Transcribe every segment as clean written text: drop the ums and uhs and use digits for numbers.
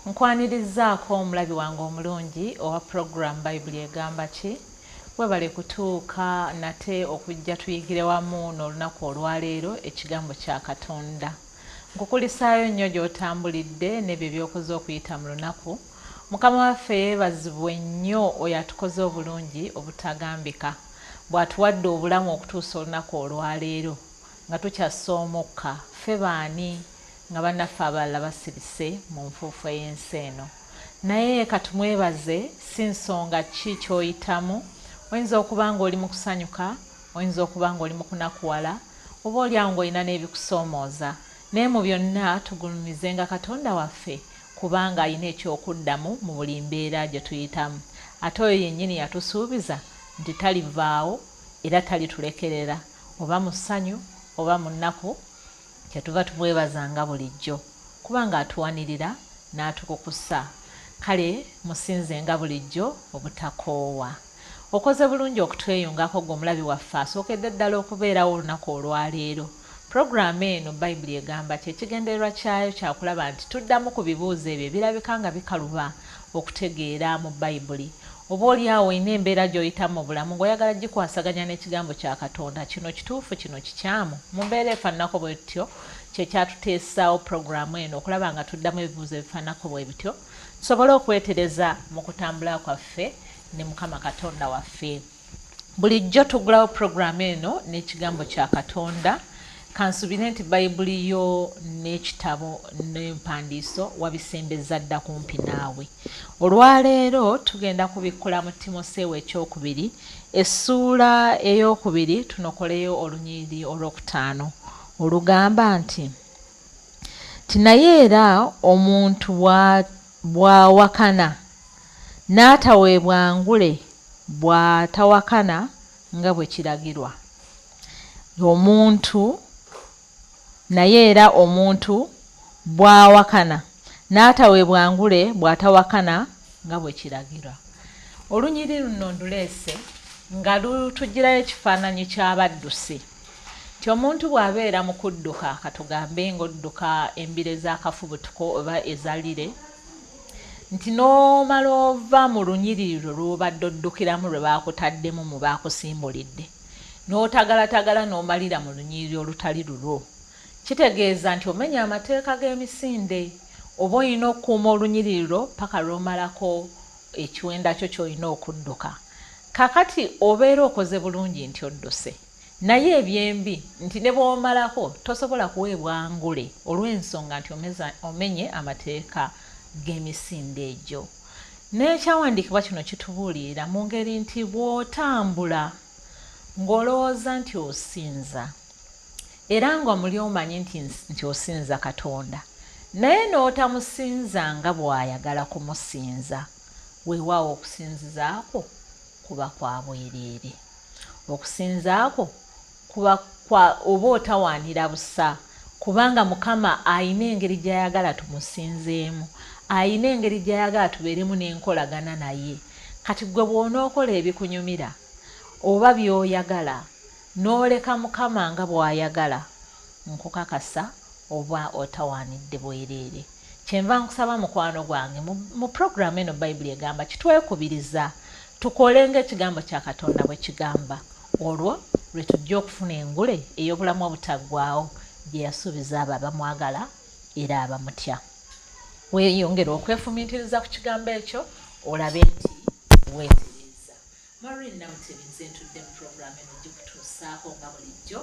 Nkwanirizaako omulabi wange omulungi owa program Bible egamba ki webale kutuuka nate okujja tuyigire wamu n'olunaku olwaleero ekigambo kya Katonda. Nkukulisaayo nnyo gy'otambulidde n'ebyo by'okoze okuyita mu lunaku. Mukama waffe yeebazibwe nnyo oyo atukoze obulungi obutagambika bw'atuwadde obulamu okutuusa olunaku olwaleero nga tukyasoomoka ffe baani nga bannaffe abalala basirise mu nfuufu ey'ensi eno. Naye katumwebaze si nsonga ki ky'oyitamu. Oyinza okuba nga oli mu kusanyuka, oyinza okuba nga oli mu kunakuwala, oba olyawo ng'olina n'ebikusoomooza. Naye mu byonna tugulumizenga Katonda waffe kubanga alina ekyokuddamu mu buli mbeera gye tuyitamu. Ate oyo yennyini yatusuubiza nti talivaawo era talitulekerera oba mu ssanyu oba mu nnaku kyetuva tumwebazanga bulijjo kubanga atuwanirira n'atukukusa. Kale musinzenga bulijjo obutakoowa. Okoze bulungi okutweyungako gwe omulabi waffe asookedde ddala okubeerawo olunaku olwaleero. Puroguramu eno Bayibuli egamba kyekigendererwa kyayo kyakulaba nti tuddamu ku bibuuzo ebyo ebirabika nga bikaluba okutegeera mu Bayibuli. Oba olyawo olina embeera gy'oyitamu mu bulamu ng'oyagala gikwasaganya n'ekigambo kya Katonda, kino kituufu, kino kikyamu. Mu mbeera efaananako bwe bityo kye kyatuteesaawo puroguramu eno okulaba nga tuddamu ebibuuzo ebifaananako bwe bityo tusobole okwetereza mu kutambula kwaffe ne Mukama Katonda waffe. Bulijjo tugulawo puroguramu eno n'ekigambo kya Katonda. Kansubire nti Bayibuli yo n'ekitabo n'empandiiso wabisembeza dda kumpi naawe. Olwaleero tugenda kubikkula mu Timoseewo ekyokubiri essuula ey'okubiri tunokoleyo olunyiriri olw'okutaano olugamba nti naye era omuntu bw'awakana n'ataweebwa ngule bw'atawakana nga bwe kiragirwa. Naye era omuntu bw'awakana n'ataweebwa ngule bw'atawakana nga bwe kiragirwa. Olunyiri luno nduleese nga lutugirayo ekifaananyi ky'abaddusi nti omuntu bw'abeera mu kudduka katugambe ng'odduka embiro ez'akafubutuko oba ezalire nti n'omala ova mu lunyiriri lw'obadde oddukiramu lwe baakutaddemu mu baakusimbulidde n'otagalatagala n'omalira mu lunyiriri olutali lulwo, kitegeeza nti omenya amateeka g'emisinde oba olina okukuuma olunyiriri lwo paka lw'omalako ekiwenda kyo ky'olina okudduka. Kakati obeera okoze bulungi nti odduse, naye ebyembi nti ne bw'omalako tosobola kuweebwa ngule olw'ensonga nti omenye amateeka g'emisinde egyo. N'ekyawandiikibwa kino kitubuulirira mu ngeri nti bw'otambula ng'olowooza nti osinza era nga muli omanyi nti osinza Katonda naye n'otamusinza nga bw'ayagala kumusinza, weewaawo okusinzizaako kuba kwa bwereere. Okusinzaako kuba oba otawaanira busa kubanga Mukama ayina engeri gy'ayagala tumusinzeemu, ayina engeri gy'ayagala tubeeremu n'enkolagana naye. Kati gwe bw'onookola ebikunyumira oba by'oyagala n'oleka Mukama nga bw'ayagala, nkukakasa oba otawaanidde bwereere. Kyenva nkusaba mukwano gwange mu puroguramu eno Bayibuli egamba kitwekubiriza tukole ng'ekigambo kya Katonda bwe kigamba, olwo lwe tujja okufuna engule ey'obulamu obutaggwaawo gye yasuubiza abo abamwagala era abamutya. Weeyongera okwefumiitiriza ku kigambo ekyo olabe nti weetereza. Maureen Namutebi ntudde mu puroguramu eno gikutuusaako nga bulijjo,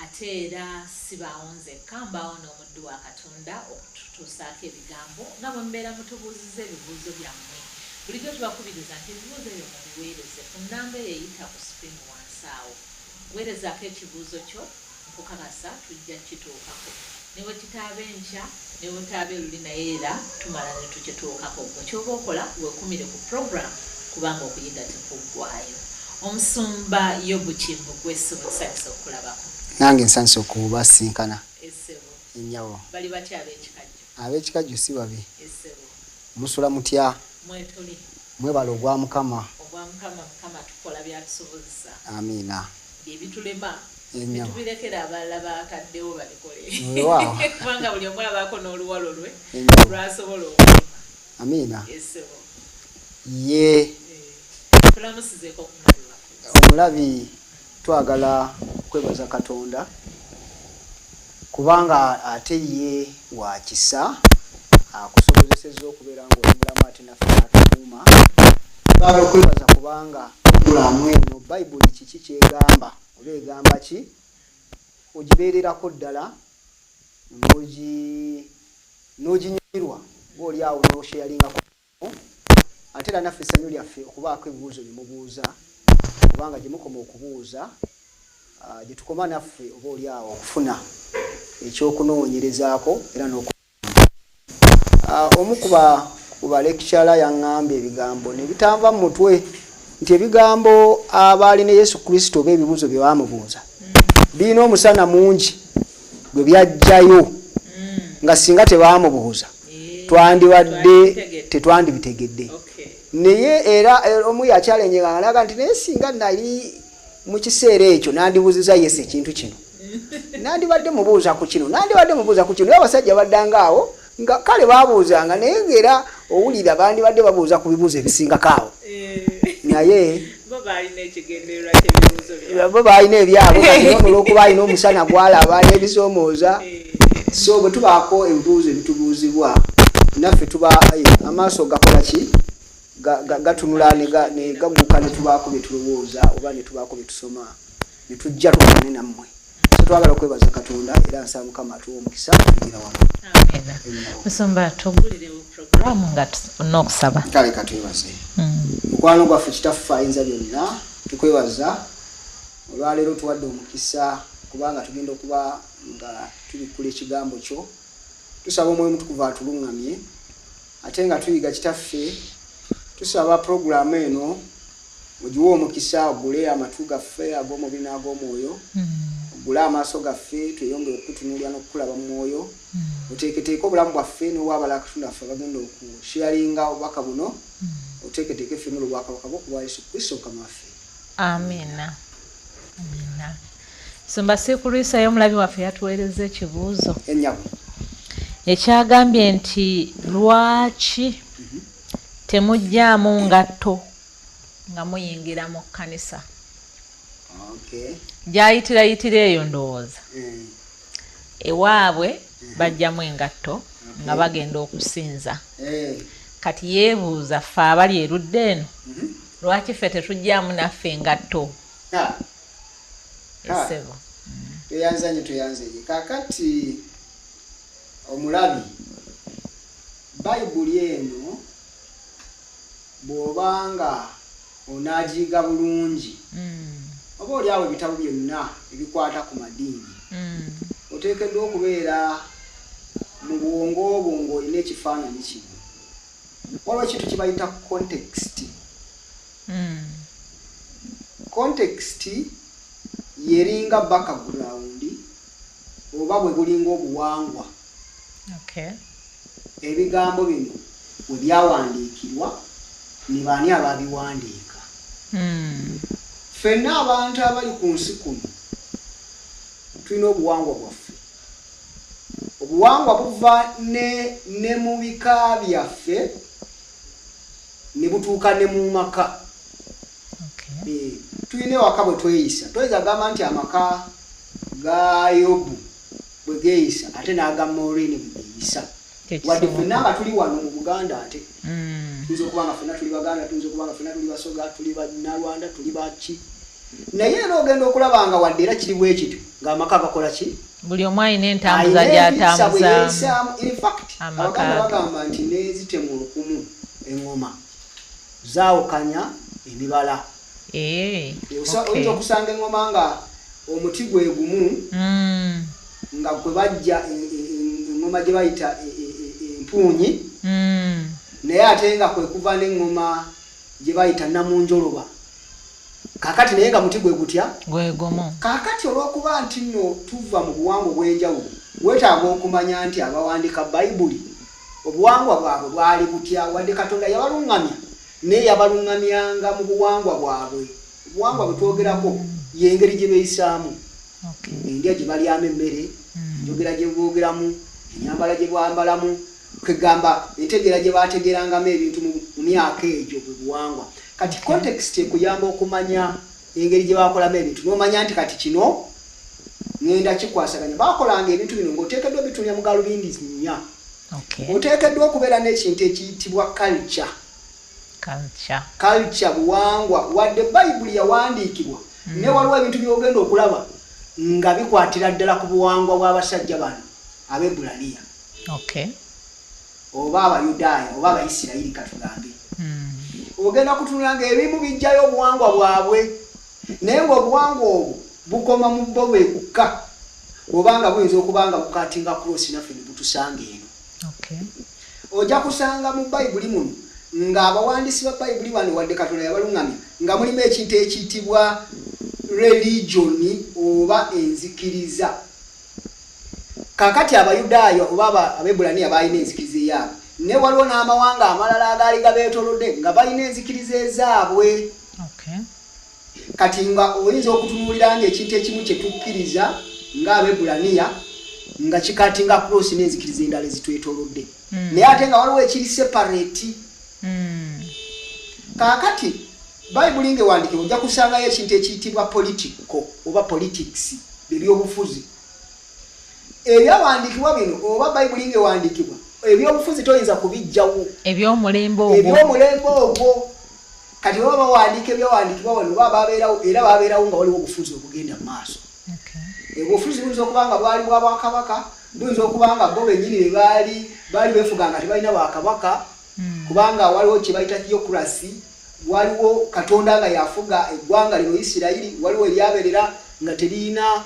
ate era sibaawo nzekka, mbaawo n'omuddu wa Katonda okututuusaako ebigambo nga bwe mbeera mutubuuziza ebibuuzo byammwe. Bulijjo tubakubiriza nti ebibuuzo ebyo mubiweereze ku nnamba eyo eyita ku sipirini wansi awo. Weerezaako ekibuuzo kyo, nkukakasa tujja kituukako. Ne bwe kitaaba enkya ne bwe kitaaba eruli naye era tumala ne tukituukako. Gwe ky'oba okola weekumire ku puroguramu kubanga okuyiga tekuggwaayo. Omusumba Yobu Kimbugwe nsanyuse okulabako. Nange nsanyuse okubasinkana. Essebo. Ennyawo. Bali batya ab'ekikajjo? Ab'ekikajjo si babi. Essebo. Musula mutya? Mwetuli. Mwebala ogwa Mukama. Ogwa Mukama tukola byatusobozesa. Amiina. Ebitulema Ennyawo. Tubirekera abalala bataddewo babikole. Waaw. Kubanga buli omu abaako n'oluwalo lwe Ennyawo. lwasobola okulima. Amina. Esebo. Ye. Tulamusizeko kumulabi waffe. Omulabi twagala kwebaza Katonda kubanga ate ye wa kisa akusobozesezza okubeera ng'omulamu ate naffe n'atukuuma. Twagala okwebaza kubanga pulogulaamu eno Bayibuli kiki kyegamba oba egamba ki ogibeererako ddala n'oginyumirwa ng'oli awo n'osheyaringako ate era naffe essanyu lyaffe okubaako ebibuuzo bye mubuuza kubanga gye mukoma okubuuza gye tukoma naffe oba oli awo okufuna ekyokunoonyerezaako era omu ku balekicala yaŋŋambye ebigambo ne bitanva mu mutwe nti ebigambo abaali ne Yesu Kristo oba ebibuuzo bye bamubuuza birina omusana mungi gwe byajjayo nga singa tebamubuuza twandibadde tetwandibitegedde. Naye era omu yakyalenyeŋŋana naga nti naye singa nali mu kiseera ekyo nandibuuziza Yesu ekintu kino nandibadde mubuuza ku kino naye abasajja baddanga awo nga kale babuuzanga naye ng'era owulira bandibadde babuuza ku bibuuzo ebisingako awo naye bo balina ebyabwe olw'okuba alina omusana gwalaba n'ebisoomooza. So bwe tubaako ebibuuzo ebitubuuzibwa naffe tuba amaaso gakola ki gatunula ne gaguka ne tubaako bye tulowooza oba ne tubaako bye tusoma ne tujja tukane nammwe. So twagala okwebaza Katonda era nsaba Mukama atuwa omukisa tugira wamu. Musumba tugulire programu nga n'okusaba. Kale katwebaze. Mukwano gwaffe Kitaffe Ayinza Byonna tukwebaza olwaleero tuwadde omukisa kubanga tugenda okuba nga tubikkula ekigambo kyo. Tusaba Omwoyo Mutukuvu atuluŋŋamye ate nga tuyiga Kitaffe. Tusaba programu eno ogiwe omukisa ogule amatu gaffe ag'omubiri n'ag'omwoyo ogule amaaso gaffe tweyongere okutunuulira n'okukulaba mu mwoyo oteeketeeke obulamu bwaffe n'obw'abalala Katonda waffe abagenda okusharinga obubaka buno oteeketeeke ffe n'olw'obwakabaka bw'okuba Yesu Kristo Mukama waffe. Amina. Amina. Musumba Siikuluisa y'omulabi waffe yatuweereza ekibuuzo ennyabo ekyagambye nti lwaki temujjaamu ngatto nga muyingira mu kkanisa. Gyayitira eyo ndowooza ewaabwe bajjamu engatto nga bagenda okusinza. Kati yeebuuza ffe abali erudda eno lwaki ffe tetujjaamu naffe engatto. Esebo tuyanzanye kakati omulabi Bayibuli eno bw'obanga onaagiyiga bulungi oba oli awo ebitabo byonna ebikwata ku madiini oteekeddwa okubeera mu bwongo bwo ng'olina ekifaananyi kino. Waliwo ekintu kye bayita context. Context yeringa background oba bwe bulinga obuwangwa. Ebigambo bino bwe byawandiikirwa ne baani ababiwandiika. Ffenna abantu abali ku nsi kuno tulina obuwangwa bwaffe. Obuwangwa buva ne mu bika byaffe ne butuuka ne mu maka. Tulina ewaka bwe tweyisa. Toyinza gamba nti amaka ga Yobu bwe geeyisa ate n'aga Morini bwe geeyisa. Wadde ffenna nga tuli wano mu Buganda ate tuyinza okuba nga ffenna tuli Baganda, tuyinza okuba nga ffenna tuli Basoga, tuli Bannalwanda, tuli baki. Naye era ogenda okulaba nga wadde era kiri bwe kityo ng'amaka gakola ki? Buli omu alina entambuza gy'atambuzaamu. In fact Abaganda bagamba nti n'ezitemu olukumu eŋŋoma zaawukanya emibala. Oyinza okusanga eŋŋoma nga omuti gwe gumu nga kwe bajja eŋŋoma gye bayita empuunyi naye ate nga kwe kuva n'eŋŋoma gye bayita namunjoloba. Kaakati naye nga muti gwe gutya? Gwegomo. Kaakati olw'okuba nti nno tuva mu buwangwa obw'enjawulo weetaaga okumanya nti abawandiika Bayibuli obuwangwa bwabwe bwali butya. Wadde Katonda yabaluŋŋamya naye yabaluŋŋamyanga mu buwangwa bwabwe. Obuwangwa bwe twogerako y'engeri gye beeyisaamu. Endya gye balyamu emmere, enjogera gye boogeramu, ennyambala gye bambalamu, kwegamba entegeera gye baategeerangamu ebintu mu myaka egyo bwe buwangwa kati context ekuyamba okumanya engeri gye baakolamu ebintu n'omanya nti kati kino ngenda kikwasaganya baakolanga ebintu bino ng'oteekeddwa bitulya mu galubindi nnya oteekeddwa okubeera n'ekintu ekiyitibwa culture buwangwa wadde bayibuli yawandiikibwa ne waliwo ebintu by'ogenda okulaba nga bikwatira ddala ku buwangwa bw'abasajja bano ab'ebulaniya oba abayudaaya oba abayisirayiri katugambe ogenda kutunulanga ebimu bijjayo obuwangwa bwabwe naye ng'obuwangwa obwo bukoma mu bo bwekukka obanga buyinza okuba nga bukatinga kulosi naffe ne butusanga eno ojja kusanga mu bayibuli muno ng'abawandiisi ba bayibuli bano wadde katonda yabalungamya nga mulimu ekintu ekiyitibwa religioni oba enzikiriza kakati abayudaaya oba abebulaniya balina enzikiriza eyaabwe ne waliwo n'amawanga amalala agaali gabeetolodde nga balina enzikiriza ezaabwe kati nga oyinza okutunuulira ng'ekintu ekimu kye tukkiriza ng'abebulaniya nga kikatinga kulosi n'enzikiriza endala ezitwetolodde naye ate nga waliwo ekiri separate kakati bayibuli ng'ewandiikibwa ojja kusangayo ekintu ekiyitibwa politico oba politics byebyobufuzi ebyawandiikibwa bino oba bayibuli ng'ewandiikibwa ebyobufuzi toyinza kubijjawo ebyomulembe ogwo kati baba bawandiika ebyawandiikibwa wano babeerawo era babeerawo nga waliwo obufuzi obugenda mu maaso obufuzi buyinza okuba nga bwali bwa bwakabaka buyinza okuba nga bo bennyini baali beefuga nga tebalina bwakabaka kubanga waliwo kye bayita theocracy waliwo katonda nga yafuga eggwanga lino Isirayiri waliwo eryabeerera nga terina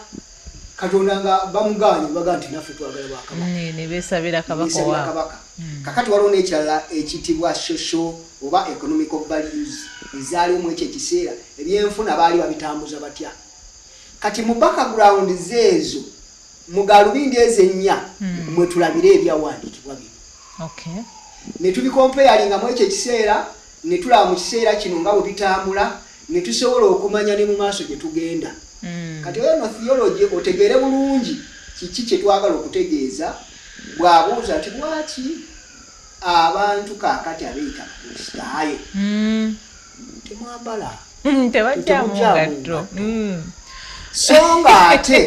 katonda nga bamuganye baga nti naffe twagala bwakabaka ne beesabira kabaka kakati waliwo n'ekirala ekiyitibwa social oba economical values ezaaliwo mu ekyo ekiseera ebyenfuna baali babitambuza batya kati mu background zeezo mu galubindi ezennya mwe tulabira ebyawandiikibwa bino ne tubikompeyalinga mu ekyo ekiseera ne tulaba mu kiseera kino nga bwe bitambula ne tusobola okumanya ne mu maaso gye tugenda kati eno theology otegeere bulungi kiki kye twagala okutegeeza bw'abuuza nti lwaki abantu kaakati abeeyita abakristaayo temwambala tebajjamu ngatto so nga ate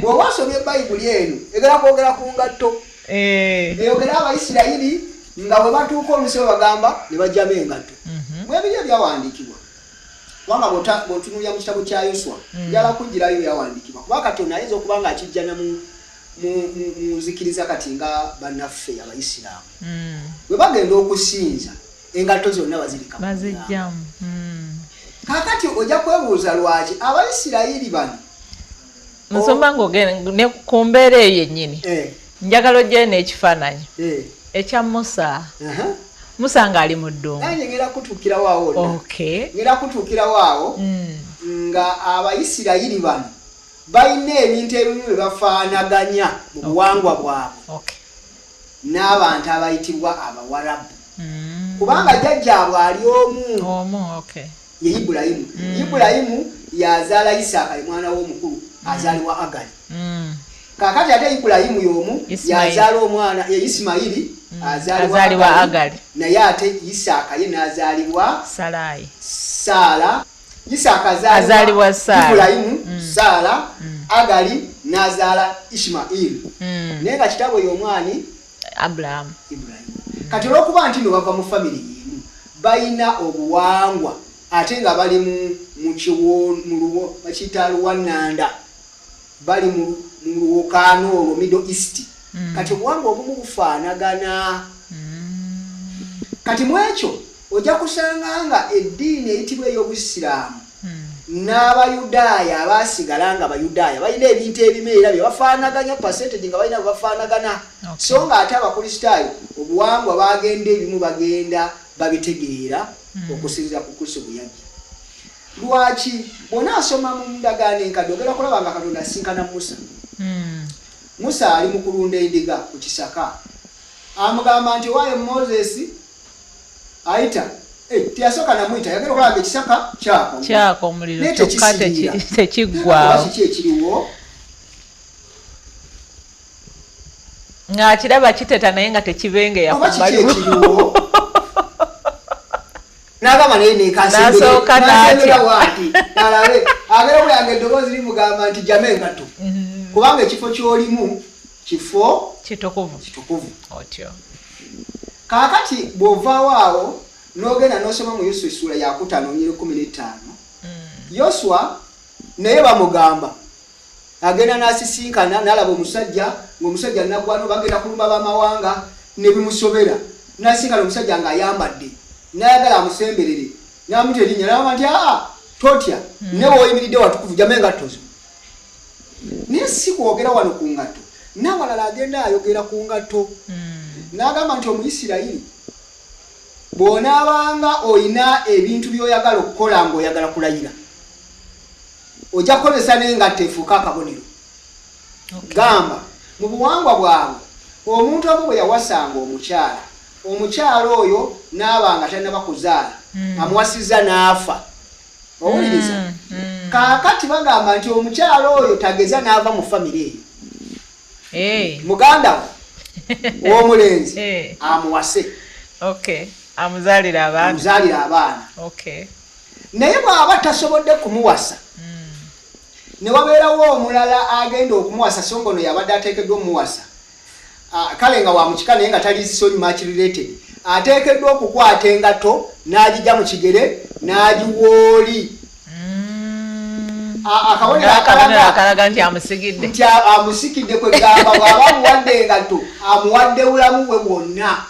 bw'oba osomye bayibuli eno egera kwogera ku ngatto eyogera abayisirayiri nga bwe batuuka olusi bwe bagamba ne bajjamu engatto bwebiri ebyawandiikibwa kubanga bw'otunuulira mu kitabo kya Yoswa njala kujjirayo byawandiikibwa kuba katonda ayinza okuba nga akijjana mu nzikiriza kati nga bannaffe abayisiraamu bwe bagenda okusinza engatto zonna bazijjamu kakati ojja kwebuuza lwaki abayisirayiri bano nsomba ng'ogenda ku mbeera eyo yennyini njagala ojjayo n'ekifaananyi ekya Musa ng'ali mu ddungu ngera kutuukirawo awo ngera kutuukirawo awo nga abayisirayiri bano balina ebintu ebimu bye bafaanaganya mu buwangwa bwabwe n'abantu abayitibwa abawarabu kubanga jjajjaabwe ali omu ye Ibulayimu. Ibulayimu yazaala Isaaka mwana w'omukulu azaalibwa Agali. Kakati ate Ibulayimu y'omu yazaala omwana ye Isimayiri azaalibwa Agali. Naye ate Isaaka ye n'azaalibwa Saala. Isaaka azaalibwa Ibulayimu, Saala, Agali n'azaala Ishimayiri. Naye nga kitabo y'omwani Abraham. Kati olw'okuba nti no bava mu family y'emu balina obuwangwa ate nga bali mu kiwo bakiyita Luwannanda bali mu Luwokaano olwo Middle East. Kati obuwangwa obumu bufaanagana. Kati mu ekyo ojja kusanga nga eddiini eyitibwa ey'Obusiraamu n'Abayudaaya abaasigala nga Bayudaaya balina ebintu ebimu era bye bafaanaganya percentage nga balina bafaanagana. So nga ate Abakristaayo obuwangwa bagenda ebimu bagenda babitegeera okusinziira ku Kristo bwe yajja. Lwaki bw'onaasoma mu ndagaano enkadde ogenda kulaba nga Katonda asinkana Musa. Musa ali mu kulunda endiga ku kisaka. Amugamba nti waaye Moses ayita tiyasooka namuyita yagenda okulaba ekisaka kyako omuliro kyokka tekiggwaawo. Kiki ekiriwo? nga kiraba kiteta naye nga tekibengeya kumbaliwo nagamba naye Nasooka nekasembera wati nalabe agera bweyange eddoboozi limugamba nti jama engatto kubanga ekifo kyolimu kifo kitukuvu otyo. Kaakati bw'ovaawo awo n'ogenda n'osoma mu Yoswa essula ya 5:15 Yoswa naye bamugamba agenda n'asisinkana n'alaba omusajja ng'omusajja naggwano bagenda kulumba bamawanga ne bimusobera n'asisinkana omusajja ng'ayambadde n'ayagala amusemberere n'amuta erinnya n'agamba nti totya ne bw'oyimiridde watukuvu jama engatto zo naye si kwogera wano ku ngatto n'awalala agenda ayogera ku ngatto n'agamba nti Omuyisirayiri bw'onaabanga oyina ebintu by'oyagala okukola ng'oyagala kulayira ojja kukozesa n'engatto efuuka akabonero. Gamba mu buwangwa bwabwe omuntu omu bwe yawasanga omukyala oyo n'abanga tannaba kuzaala amuwasizza n'afa. Owuliriza kaakati bagamba nti omukyala oyo tageza n'ava mu famire eyo muganda we w'omulenzi amuwase amuzaalira abaana naye bw'aba tasobodde kumuwasa ne wabeerawo omulala agenda okumuwasa so ngono yabadde ateekeddwa omuwasa kale nga wa mukika naye nga tali so much related ateekeddwa okukwata engato n'agijja mu kigere n'agiwooli akabonero akalaga nti amusikidde kwegamba bw'aba amuwadde engato amuwadde bulamu bwe bwonna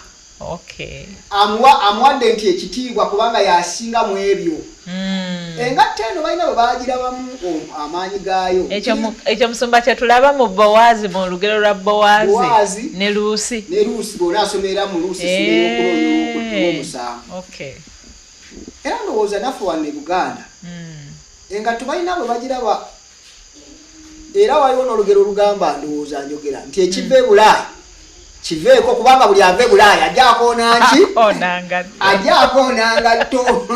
amuwadde nti ekitiibwa kubanga yasinga mu ebyo. Engatto eno balina bwe baagirabamu amaanyi gaayo. Ekyo musumba kye tulaba mu Bowaazi mu lugero lwa Bowaazi ne Luusi bw'onaasomera mu Luusi omusanvu. Era ndowooza naffe wano e Buganda engatto balina bwe bagiraba era waliwo n'olugero olugamba ndowooza njogera nti ekiva e Bulaaya kiveeko kubanga buli ava e Bulaaya ajja akoona ngatto.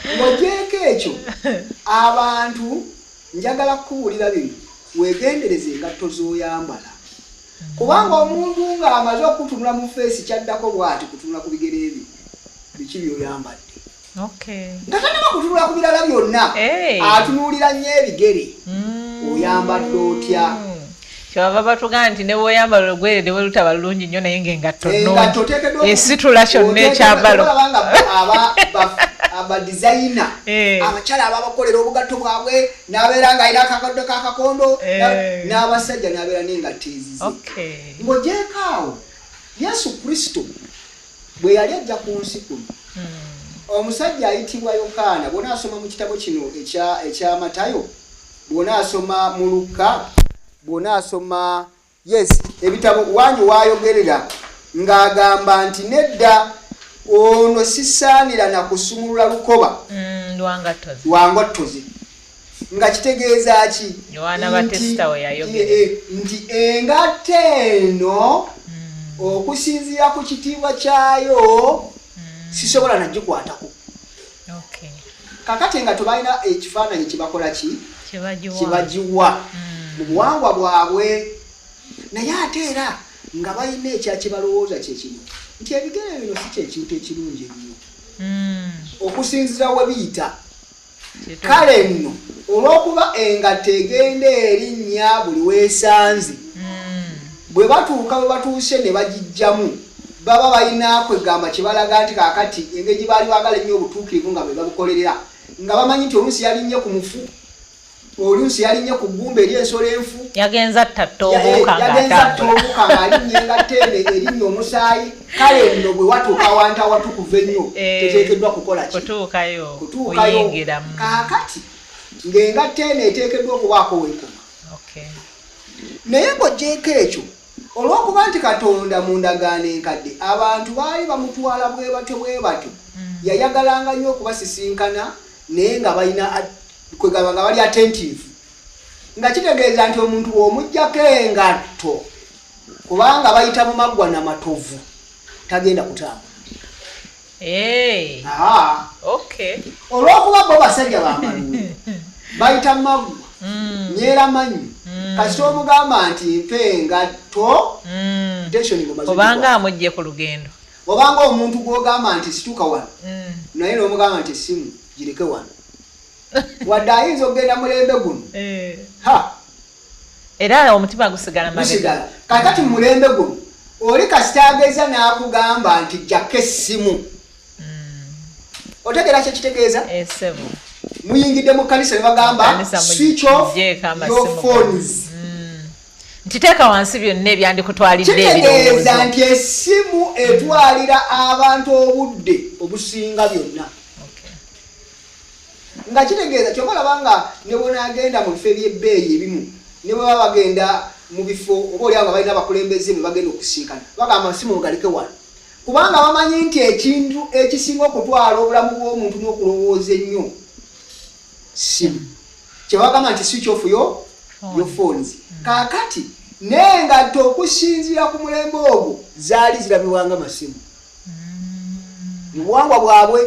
Ng'ogyeko ekyo abantu njagala kukuwulira bino weegendereze engatto z'oyambala kubanga omuntu ng'amaze okutunula mu feesi kyaddako bw'ati kutunula ku bigere ebyo biki by'oyambadde nga tannaba kutunula ku birala byonna atunuulira nnyo ebigere oyambadde otya. Kyabava batugamba nti ne bw'oyambala olugoye ne bwe lutaba lulungi nnyo naye ng'engatto nnungi esitula kyonna ekyambalo. Abadizayina abakyala ababakolera obugatto bwabwe n'abeera ng'alina akakondo kakakondo n'abasajja n'abeera n'engatto ezize. Ng'ogyeko awo Yesu Kristo bwe yali ajja ku nsi kuno omusajja ayitibwa Yokaana bw'onaasoma mu kitabo kino ekya Matayo bw'onaasoma mu Luka bw'onaasoma ebitabo wangi waayogerera ng'agamba nti nedda ono sisaanira na kusumulula lukoba lwangattoze nga kitegeeza ki nti engatto eno okusinziira ku kitiibwa kyayo sisobola nagikwatako. Kakati engatto balina ekifaananyi kibakola kibagiwa mu buwangwa bwabwe naye ate era nga balina ekyakibalowooza kyekino nti ebigere bino si kyekintu ekirungi ennyo okusinziira we biyita. Kale nno olw'okuba engatto egenda erinnya buli weesanze bwe batuuse ne bagijjamu baba balina kwegamba kibalaga nti kaakati engeri gye baali baagala ennyo obutuukirivu nga bwe babukolerera nga bamanyi nti oluusi yalinnye ku mufu oluusi yalinnye ku ggumba ery'ensolo enfu yagenza ttatta obuuka ng'alinnye engatto eno erinnya omusaayi. Kale nno bwe watuuka awantu awatukuvu ennyo teteekeddwa kukola kutuukayo. Kaakati ng'engatto eno eteekeddwa okubaako weekoma. Naye ng'ogyeko ekyo olw'okuba nti Katonda mu ndagaano enkadde abantu baali bamutwala bwe batyo yayagalanga nnyo okubasisinkana naye nga balina kwegamba nga bali attentive nga kitegeeza nti omuntu bw'omuggyako engatto kubanga bayita mu maggwa n'amatovu tagenda kutambula. olw'okuba bo basajja b'amalulu bayita mu maggwa nyera manyu kasita omugamba nti mpe engatto obanga amugye ku lugendo obanga omuntu gwogamba nti situka wano naye n'omugamba nti essimu gireke wano wadde ayinza okugenda mulembe guno era omutima gusigala mabega kakati mu mulembe guno oli kasita ageza n'akugamba nti jjako essimu otegera kyekitegeeza muyingidde mu kanisa ne bagamba switch off your phones nti teeka wansi byonna ebyandikutwalidde kitegeeza nti essimu etwalira abantu obudde obusinga byonna nga kitegeeza kyokka labanga ne bonaagenda mu bifo ebyebbeeyi ebimu ne bwe baba bagenda mu bifo oba oliawo nga balina abakulembeze mwe bagenda okusinkana bagamba amasimu mugaleke wano kubanga bamanyi nti ekintu ekisinga okutwala obulamu bw'omuntu n'okulowooza ennyo simu kyebagamba nti switch off your phones kaakati n'engatto okusinziira ku mulembe ogwo zaali zirabibwanga masimu mu buwangwa bwabwe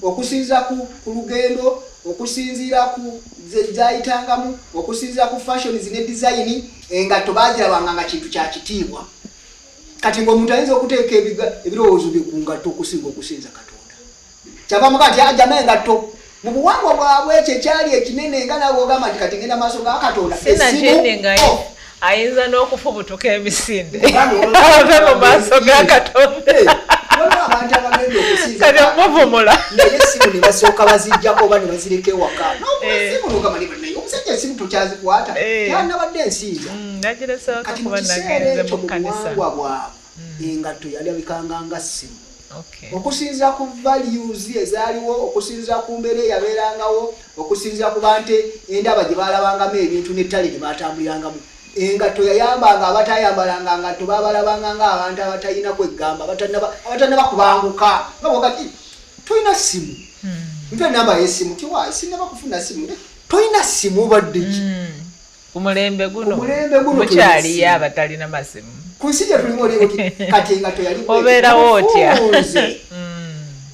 okusinziira ku lugendo okusinziira ku zayitangamu okusinziira ku fashions ne design engatto baazirabanga nga kintu kya kitiibwa kati ng'omuntu ayinza okuteeka ebirowoozo bye ku ngatto okusinga okusinza Katonda kyavamu kati ajama engatto mu buwangwa bwabwe ekyo ekyali ekinene nga nawe ogamba nti kati ngenda maaso ga Katonda ayinza n'okufubutuka emisinde ave mu maaso ga Katonda abantu abagenda okusinza kati omuvumula naye essimu ne basooka bazijjako oba ne bazireka ewaka essimu nogamba naye omusajja essimu tokyazikwata kyanabadde ensinza kati mu kiseera ekyo mu buwangwa bwabwe engatto yalabikanga nga ssimu okusinziira ku values ezaaliwo okusinziira ku mbeera eyabeerangawo okusinziira ku bante endaba gye baalabangamu ebintu n'ettale gye baatambulirangamu engatto yayambanga abatayambalanga ngatto babalabanga ng'abantu abatalina kwegamba abatannaba kubanguka bagati tolina simu mpe namba y'essimu tiwa sinaba kufuna simu tolina simu obadde ki ku mulembe guno mukyaliyo abatalina masimu ku nsi gye tulimu oliwo kati engatto yali obeerawo otya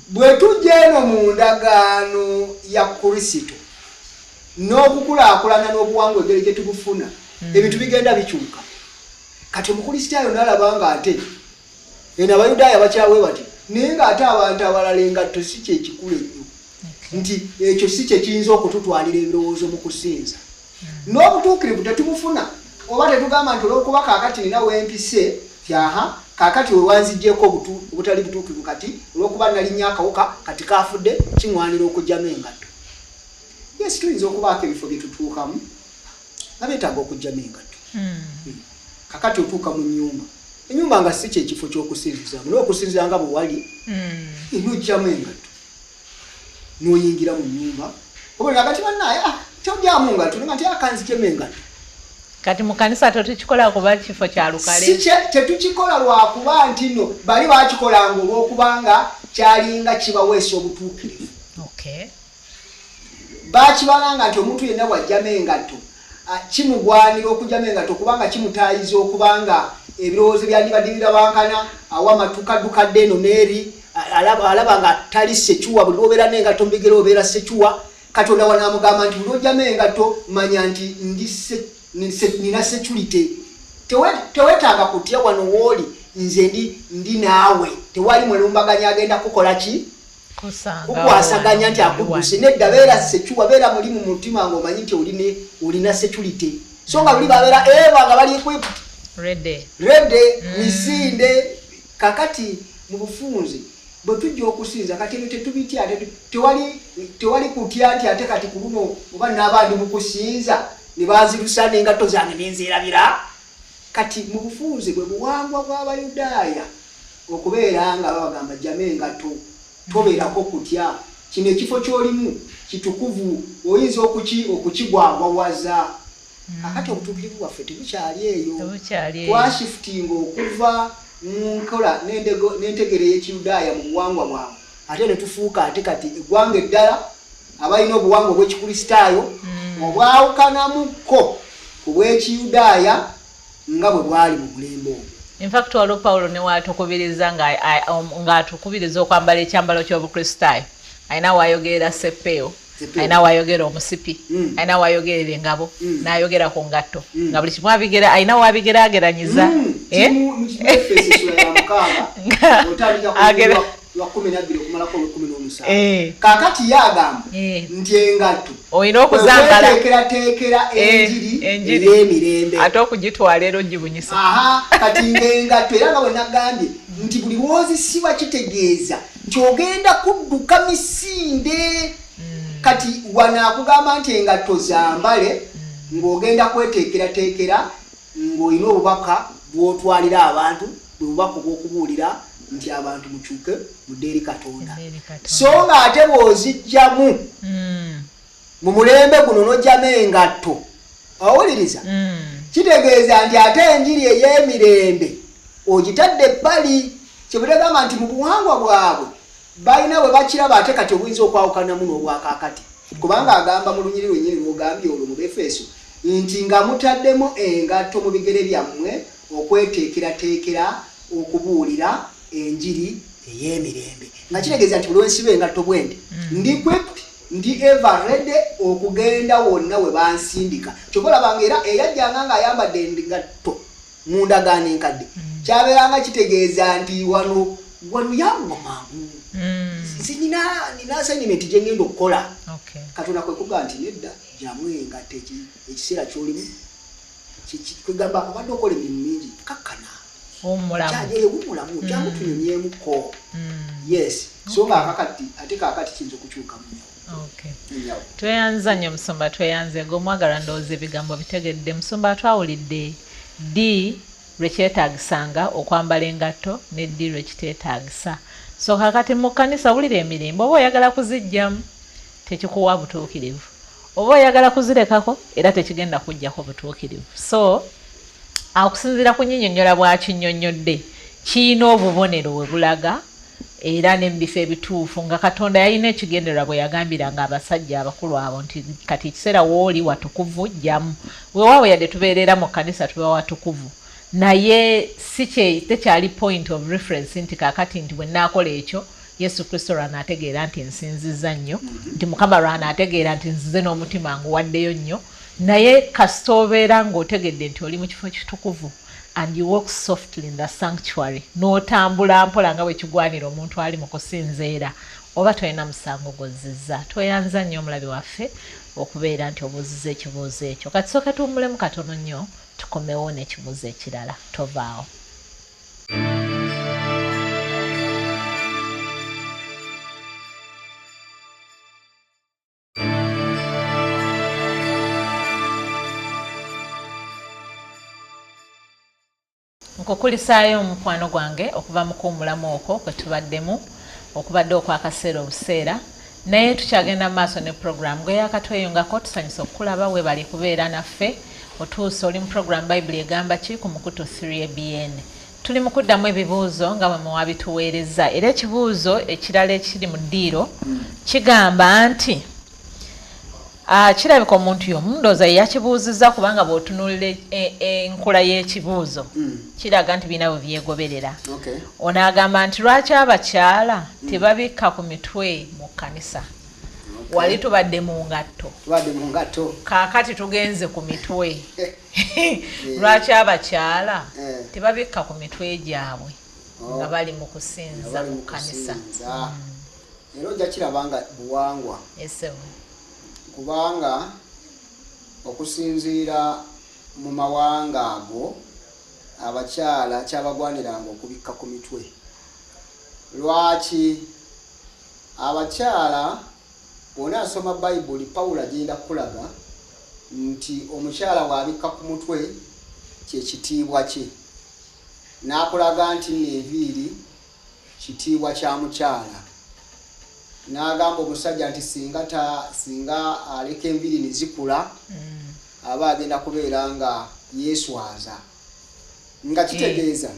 bwe tujja eno mu ndagaano ya Kristo n'okukulaakulana n'obuwangwa engeri gye tubufuna ebintu bigenda bikyuka kati omukristaayo n'alaba nga ate eno abayudaaya bakyawe bati naye ng'ate abantu abalala engatto si kyekikulu ennyo nti ekyo si kyekiyinza okututwalira ebirowoozo mu kusinza n'obutuukirivu tetubufuna oba tetugamba nti olw'okuba kaakati nina wempise tyaha kaakati wewanzijjeko obutali butuukirivu kati olw'okuba nalinnya akawuka kati kaafudde kiŋwanira okugyamu engatto yesi tuyinza okubaako ebifo bye tutuukamu nabeetaaga okugyamu engatto kakati otuuka mu nnyumba ennyumba nga si kyekifo ky'okusinzizaamu naye okusinzira nga bwe wali nojjamu engatto n'oyingira mu nnyumba oba nagati bannaye tojjamu ngatto nga nti akanzijemu engatto kati mu kanisa tetukikola kuba kifo kya lukale tetukikola lwakuba nti no bali bakikolanga olw'okubanga kyalinga kibaweesa obutuukirivu bakibalanga nti omuntu yenna bw'ajjamu engatto kimugwanira okugyamu engatto kubanga kimutaayiza okubanga ebirowoozo byandibadde birabankana awa amatukadukadde eno n'eri alaba nga tali sekyuwa buli lwobeera n'engatto mu bigere obeera sekyuwa Katonda wanaamugamba nti buli ojjamu engatto manya nti nina security teweetaaga kutya wano wooli nze ndi naawe tewali mwelumbaganya agenda kukola ki kukwasaganya nti akudduse nedda beera sekyuwa beera muli mu mutima ng'omanyi nti olina security so nga luli babeera eba nga bali equipped rede misinde kakati mu bufunze bwe tujja okusinza kati ebyo tetubitya tewali kutya nti ate kati ku luno oba n'abandi mu kusinza ne bazirusa n'engatto zange n'enzirabira kati mu bufunze bwe buwangwa bw'Abayudaaya okubeera nga babagamba jjame engatto tobeerako kutya kino ekifo ky'olimu kitukuvu oyinza okukigwagwawaza kakati obutuukirivu bwaffe tebukyali eyo twashifutinga okuva mu nkola n'entegero y'Ekiyudaaya mu buwangwa bwabwe ate ne tufuuka ate kati eggwanga eddala abalina obuwangwa bw'Ekikristaayo obwawukanamukko ku bw'Ekiyudaaya nga bwe bwali mu mulembe ogwo. In fact waliwo Pawulo ne waatukubiriza ng'atukubiriza okwambala ekyambalo ky'Obukristaayo alina waayogerera Seppeewo alina wayogera omusipi alina wayogerera engabo n'ayogera ku ngatto nga buli kimu abigera alina wabigeraageranyiza kakati yagamba nti engatto olina okuzambala teekera enjiri ey'emirembe ate okugitwala era ogibunyisa kati ng'engatto era nga bwe nagambye nti buli lwozisibwa kitegeeza nti ogenda kudduka misinde kati wano akugamba nti engatto zambale ng'ogenda kweteekerateekera ng'olina obubaka bw'otwalira abantu bwe bubaka obw'okubuulira nti abantu mukyuke mudde eri Katonda so ng'ate bw'ozijjamu mu mulembe guno n'ojjamu engatto awuliriza kitegeeza nti ate enjiri ey'emirembe ogitadde ebbali kyebutegamba nti mu buwangwa bwabwe balina bwe bakiraba ate kati obuyinza okwawukanamu n'obwakaakati kubanga agamba mu lunyiri lwenyini lwogambye olwo mu Befeso nti nga mutaddemu engatto mu bigere byammwe okweteekerateekera okubuulira enjiri ey'emirembe nga kitegeeza nti buli wensiba engatto bwende ndi equipped ndi ever ready okugenda wonna we bansindika kyokka olabanga era eyajjanga ng'ayambadde engatto mu ndagaano enkadde kyabeeranga kitegeeza nti wano yango mangu nze nina assignment gye ngenda okukola Katonda kwe kugaa nti nedda jamu engatto ekiseera ky'olimu kwegamba abadde okola emirimu mingi kakkana wumulamu jangu tunyonyeemuko yes so ng'akakati ate kaakati kiyinza okukyukamu tweyanza nnyo Musumba tweyanze ng'omwagala ndowooza ebigambo bitegedde Musumba twawulidde ddi lwekyetaagisanga okwambala engatto ne ddi lwekiteetaagisa so kakati mu kkanisa wulira emirimbo oba oyagala kuzijjamu tekikuwa butuukirivu oba oyagala kuzirekako era tekigenda kujjako butuukirivu so okusinziira ku nnyinnyonnyola bwakinnyonnyodde kiyina obubonero bwe bulaga era n'ebifo ebituufu nga Katonda yalina ekigendererwa bwe yagambiranga abasajja abakulu abo nti kati ekiseera wooli watukuvu jjamu weewaawo yadde tubeerera mu kkanisa tuba watukuvu naye tekyali point of reference nti kakati nti bwe naakola ekyo Yesu Kristo lwanaategeera nti nsinziza nnyo nti Mukama lwanaategeera nti nzize n'omutima nguwaddeyo nnyo naye kasita obeera ng'otegedde nti oli mu kifo kitukuvu and you walk softly in the sanctuary n'otambula mpola nga bwe kigwanira omuntu ali mu kusinzeera oba tolina musango gozizza tweyanza nnyo omulabi waffe okubeera nti obuuziza ekibuuzo ekyo kati sooka tuwummulemu katono nnyo tukomewo n'ekibuuzo ekirala tovaawo. Nkukulisaayo omukwano gwange okuva mu kuwummulamu okwo kwe tubaddemu okubadde okwakaseera obuseera naye tukyagenda mu maaso ne puroguramu gwe yakatweyungako tusanyusa okukulaba we bali kubeera naffe otuuse oli mu puroguramu bayibuli egamba ki ku mukutu 3 EBN tuli mu kuddamu ebibuuzo nga bwe muwabituweereza era ekibuuzo ekirala ekiri mu ddiiro kigamba nti kirabika omuntu y'omu ndowooza yakibuuzizza kubanga bw'otunuulira enkula y'ekibuuzo kiraga nti birina bwe byegoberera ono agamba nti lwaki abakyala tebabikka ku mitwe mu kkanisa wali tubadde mu ngatto kaakati tugenze ku mitwe lwaki abakyala tebabikka ku mitwe gyabwe nga bali mu kusinza mu kkanisa era ojja kirabanga buwangwa kubanga okusinziira mu mawanga ago abakyala kyabagwaniranga okubikka ku mitwe lwaki abakyala bw'ona asoma bayibuli Pawulo agenda kulaga nti omukyala bw'abikka ku mutwe kyekitiibwa kye n'akulaga nti n'enviiri kitiibwa kya mukyala n'agamba omusajja nti singa aleka enviiri ne zikula aba agenda kubeera nga yeeswaza nga kitegeeza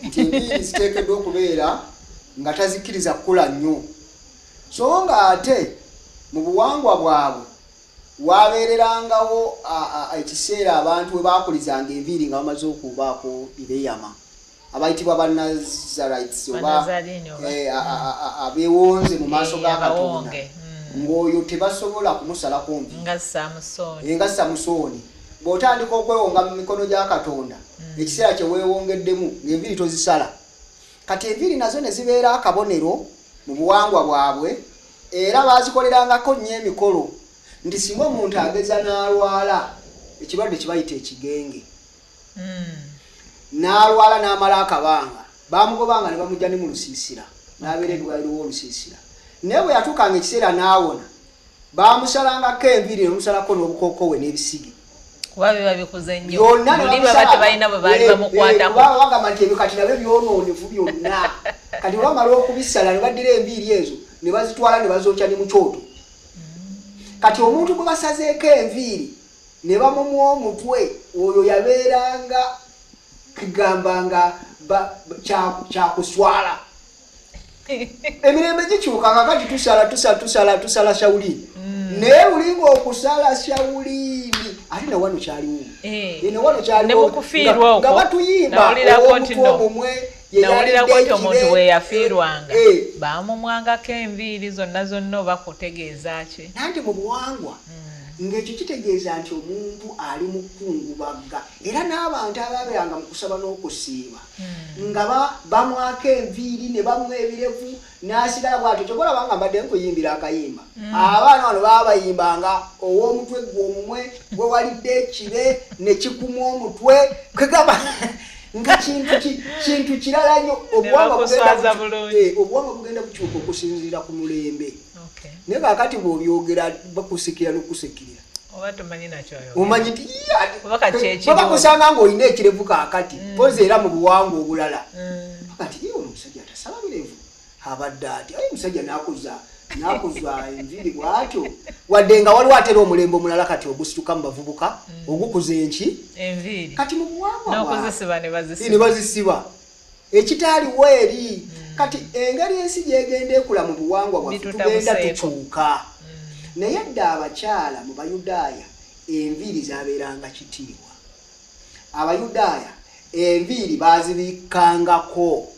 nti enviiri ziteekeddwa okubeera nga tazikkiriza kukula nnyo so nga ate mu buwangwa bwabwe wabeererangawo ekiseera abantu we baakulizanga enviiri nga bamaze okubaako bibeeyama abayitibwa banazarites oba abeewonze mu maaso ga Katonda ng'oyo tebasobola kumusalako nvi nga Samusoni bw'otandika okwewonga mu mikono gya Katonda ekiseera kye weewongeddemu ng'enviri tozisala kati enviri nazo ne zibeera akabonero mu buwangwa bwabwe era baazikolerangako nnyo emikolo nti singa omuntu ageza n'alwala ekirwadde kibayita ekigenge n'alwala n'amala akabanga baamugobanga ne bamujja ne mu lusiisira n'abeera eddwaliro w'olusiisira naye bwe yatuukanga ekiseera n'awona baamusalangako enviri ne bamusalako n'obukooko we n'ebisige kuba biba bikuze nnyo buli baba tebalina bwe baali bamukwatako bagamba nti ebyo kati nabyo byonoonevu byonna kati bamala okubisala ne baddira enviiri ezo ne bazitwala ne bazookya ne mu kyoto kati omuntu gwe basazeeko enviiri ne bamumwa omutwe oyo yabeeranga kigamba nga kyakuswala emirembe gikyuka kakati tusala Shawulini naye ulinga okusala Shawulini ate na wano kyaliwo nga batuyimba omumwe nawulirako nti omuntu we yafiirwanga baamumwangako enviiri zonna oba kutegeeza ki nanti mu buwangwa ng'ekyo kitegeeza nti omuntu ali mu kungubagga era n'abantu ababeeranga mu kusaba n'okusiiba nga bamwako enviiri ne bamuwa ebirevu n'asigala bw'atyo kyobola nga mbadde nkuyimbira akayimba abaana bano baba bayimbanga ow'omutwe gwe omumwe gwe walidde ekibe ne kikuma omutwe kwegamba nga kintu kirala nnyo obuwangwa bugenda bukyuka okusinziira ku mulembe naye kakati bw'obyogera bakusikira n'okusikirira omanyi nti babakusanga ng'olina ekirevu kakati pozi era mu buwangwa obulala kati omusajja atasaba birevu abadde ati ayi musajja n'akuza enviiri bw'atyo wadde nga waliwo atera omulembe omulala kati ogusituka mu bavubuka ogukuza enki enviiri kati mu buwangwa n'okuzisiba ne bazisiba ekitaaliwo eri kati engeri ensi gyegenda ekula mu buwangwa bwaffe tugenda tukyuka naye dda abakyala mu Bayudaaya enviiri zabeeranga kitiibwa Abayudaaya enviiri baazibikkangako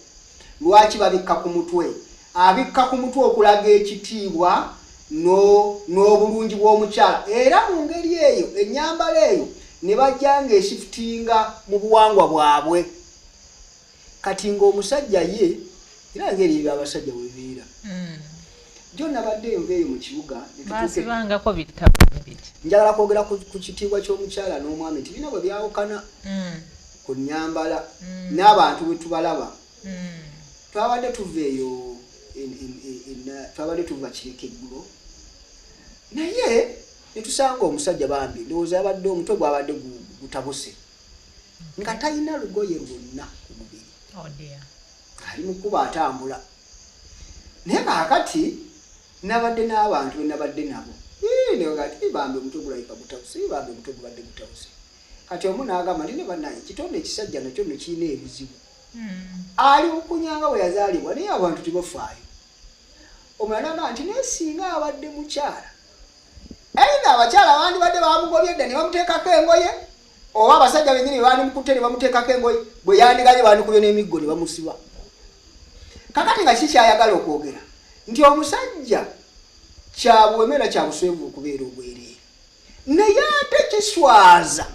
lwaki babikka ku mutwe abikka ku mutwe okulaga ekitiibwa n'obulungi bw'omukyala era mu ngeri eyo ennyambala eyo ne bajjanga eshifutinga mu buwangwa bwabwe kati ng'omusajja ye era ngeri abasajja webeera jo nabadde enveeyo mu kibuga basibangako bitabo njagala kwogera ku kitiibwa ky'omukyala n'omwami nti bina bwe byawukana ku nnyambala n'abantu bwe tubalaba twabadde tuveeyo twabadde tuva Kireka eggulo naye ne tusanga omusajja bambi ndowooza abadde omutwe gwabadde gutabuse nga talina lugoye lwonna ku mubiri ali mu kkuba atambula naye kakati nabadde n'abantu be nabadde nabo negati bambi omutwe gulayika gutabuse bambi omutwe gubadde gutabuse kati omu n'agamba nti ne bannaye ekitonde ekisajja nakyo no kirina ebizibu ali mukunyanga bwe yazaalibwa naye abantu tebafaayo omulala n'agamba nti naye singa abadde mukyala eitha abakyala bandibadde bamugobye edda ne bamuteekako engoye oba abasajja bennyini bandimukutte ne bamuteekako engoye bwe yandiganye bandikubye n'emiggo ne bamusiba kakati nga kikyayagala okwogera nti omusajja kyabuwemera kyabuswevu okubeera obwereere naye ate kiswaza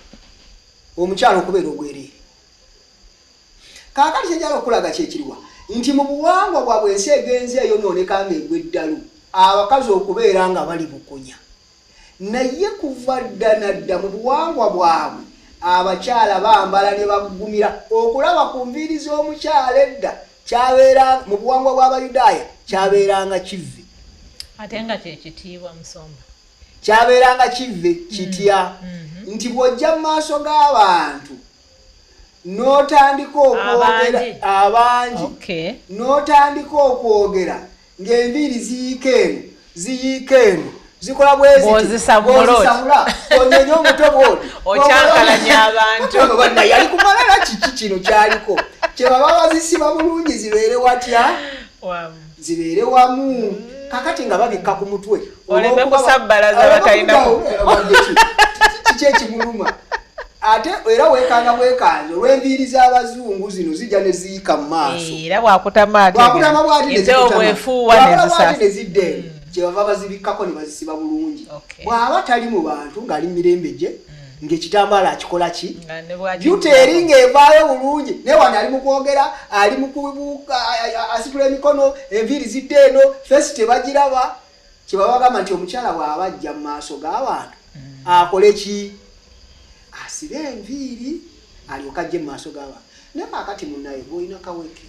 omukyala okubeera obwereere kakati kyenjala okulaga kyekiriwa nti mu buwangwa bwabwe ensi egenzi eyonooneka nga egwa eddalu abakazi okubeera nga bali bukunya naye kuva dda nadda mu buwangwa bwabwe abakyala bambala ne bagumira okulaba ku nviiri z'omukyala edda kyabeera mu buwangwa bw'Abayudaaya kyabeeranga kivve ate nga kyekitiibwa Musomba kyabeeranga kivve kitya nti bw'ojja mu maaso g'abantu n'otandika okwogera abangi n'otandika okwogera ng'enviiri ziyiika eno zikola bwezisamula onyenye omutwe bwoti okyankalanya abantu yali kumalala kiki kino kyaliko kyebaba bazisiba bulungi zibeere watya zibeere wamu kakati nga babikka ku mutwe oleme kusabbalaza batalinamu kiki ekimuluma ate era weekanga bwekanze olw'enviiri z'abazungu zino zijja ne ziyiika mu maaso era bwakutama bwakutama bwati nezidde kyebava bazibikkako ne bazisiba bulungi. Bw'aba tali mu bantu ng'ali mu mirembe gye ng'ekitambaala akikola ki juteri ng'evaayo bulungi naye wano ali mu kwogera ali mu kubuuka asitula emikono enviiri zidde eno fesi tebagiraba kyebaba bagamba nti omukyala bw'aba ajja mu maaso g'abantu akole ki asibe enviiri alyoka ajje mu maaso g'abantu naye kaakati munnaye bw'olina kaweke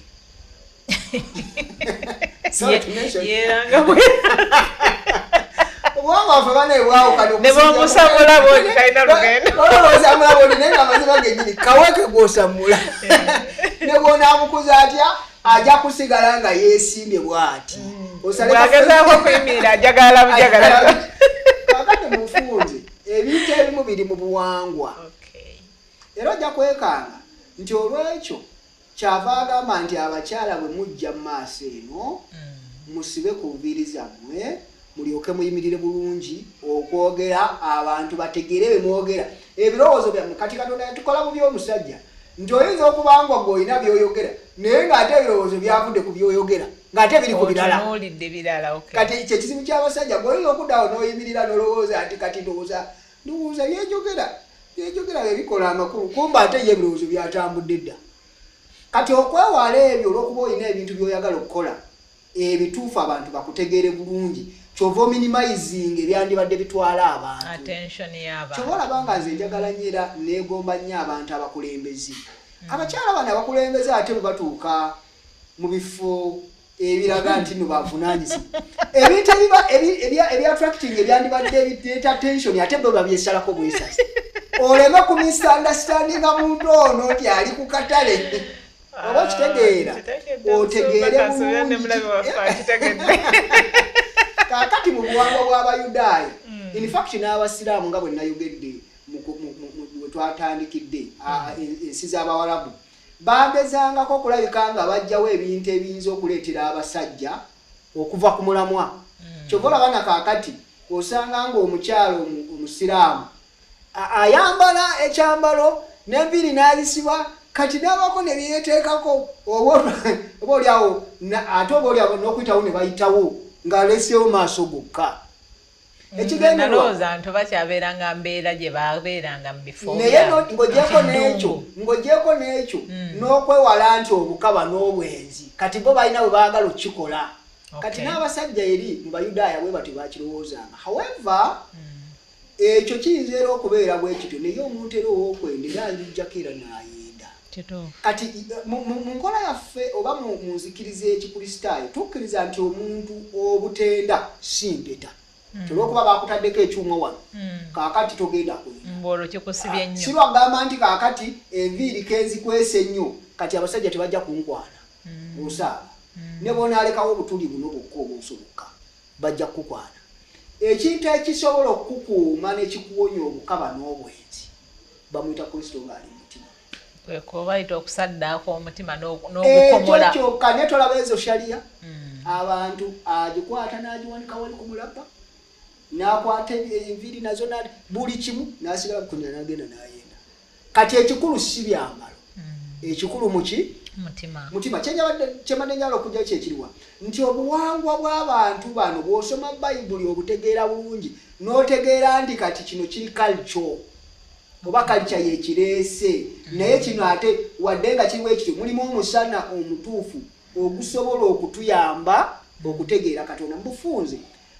Wanga fabane wao kali musamula bodi kaina lugendo musamula bodi nenga mazima ngejini kaweke gosamula ne bona amukuza atya aja kusigala nga yesimye bwati osalaga ko kwimira jagala bujagala kakati mufunze ebintu ebimu biri mu buwangwa era ojja kwekanga nti olwekyo kyava agamba nti abakyala bwe mujja mu maaso eno musibe ku nviiri zammwe mulyoke muyimirire bulungi okwogera abantu bategeere bye mwogera ebirowoozo byammwe kati Katonda yatukola mu by'omusajja nti oyinza okubangwa gw'olina by'oyogera naye ng'ate ebirowoozo byavudde ku by'oyogera ng'ate biri ku birala kati kyekizibu ky'abasajja gw'oyinza okuddawo n'oyimirira n'olowooza nti kati ndowooza byejogera bebikola amakulu kumba ate ye ebirowoozo byatambudde dda kati okwewala ebyo olw'okuba olina ebintu by'oyagala okukola ebituufu abantu bakutegeere bulungi kyova minimizing ebyandibadde bitwala abantu kyova olabanga nze njagala nyera negomba nnyo abantu abakulembezi abakyala bano abakulembeze ate bwe batuuka mu bifo ebiraga nti no bavunaanyizibwa ebintu ebyattracting ebyandibadde biteeta tension ate bwe babyesalako bwesasi oleme ku misunderstandinga muntu ono nti ali ku katale oba kitegeera otegeere bulungi kakati mu buwangwa bw'Abayudaaya in fact n'Abasiraamu nga bwe nayogedde we twatandikidde ensi z'Abawarabu bagezangako okulabika nga bajjawo ebintu ebiyinza okuleetera abasajja okuva ku mulamwa kyova olaba na kaakati osanga ng'omukyalo omusiraamu ayambala ekyambalo n'enviiri n'azisiba kati n'abako ne byeteekako oba oliawo ate oba oliawo n'okuyitawo ne bayitawo ng'aleseewo maaso gokka ekigendalowooza nti bakyabeeranga mbeera gye babeeranga mu bifo naye ng'ogyeko n'ekyo n'okwewala nti obukaba n'obwenzi kati bo balina bwe baagala okukikola kati n'abasajja eri mu Bayudaaya bwe batyo bakirowoozanga however ekyo kiyinza era okubeera bwe kityo naye omuntu era ow'okwenda era nzijjako era n'ayenda kati mu nkola yaffe oba mu nzikiriza ekikristaayo tukkiriza nti omuntu obutenda si mpeta olw'okuba bakutaddeko ekyuma wano kaakati togenda kwenda si lwagamba nti kaakati enviiri kenzikwese nnyo kati abasajja tebajja kunkwana osaaba ne bonaalekawo obutuli buno bwokka obusoboka bajja kukukwana ekintu ekisobola okukukuuma n'ekikuwonya obukaba n'obwenzi bamuyita Kristo ng'ali mu mutima bayita okusaddaako omutima n'ogukomola ekyo kyokka ne tolaba ezo shaliya abantu agikwata n'agiwanika wali ku mulaba n'akwata enviiri nazo buli kimu n'asigala kunya n'agenda n'ayenda kati ekikulu si byambalo ekikulu muki mutima kyembadde njala okujja kyekiriwa nti obuwangwa bw'abantu bano bw'osoma bayibuli obutegeera bulungi n'otegeera nti kati kino kiri culture oba culture yekireese naye kino ate wadde nga kiriwo ekityo mulimu omusana omutuufu ogusobola okutuyamba okutegeera Katonda mubufunze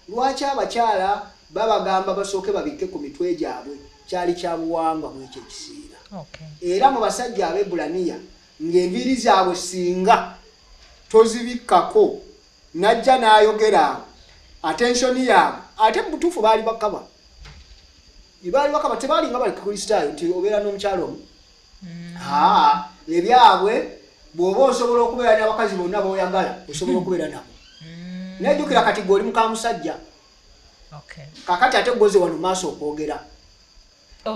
lwaki abakyala babagamba basooke babikke ku mitwe gyabwe kyali kya buwangwa mu ekyo ekiseera era mu basajja Abebulaniya ng'enviiri zaabwe singa tozibikkako najja n'ayogera attensioni yaabwe ate mu butuufu baali bakaba tebaalinga bali kukristaayo nti obeera n'omukyalo omu ebyabwe bw'oba osobola okubeera n'abakazi bonna b'oyagala osobola okubeera nabo nejjukira kati gwe oli muka musajja kakati ate gwoze wano maaso okwogera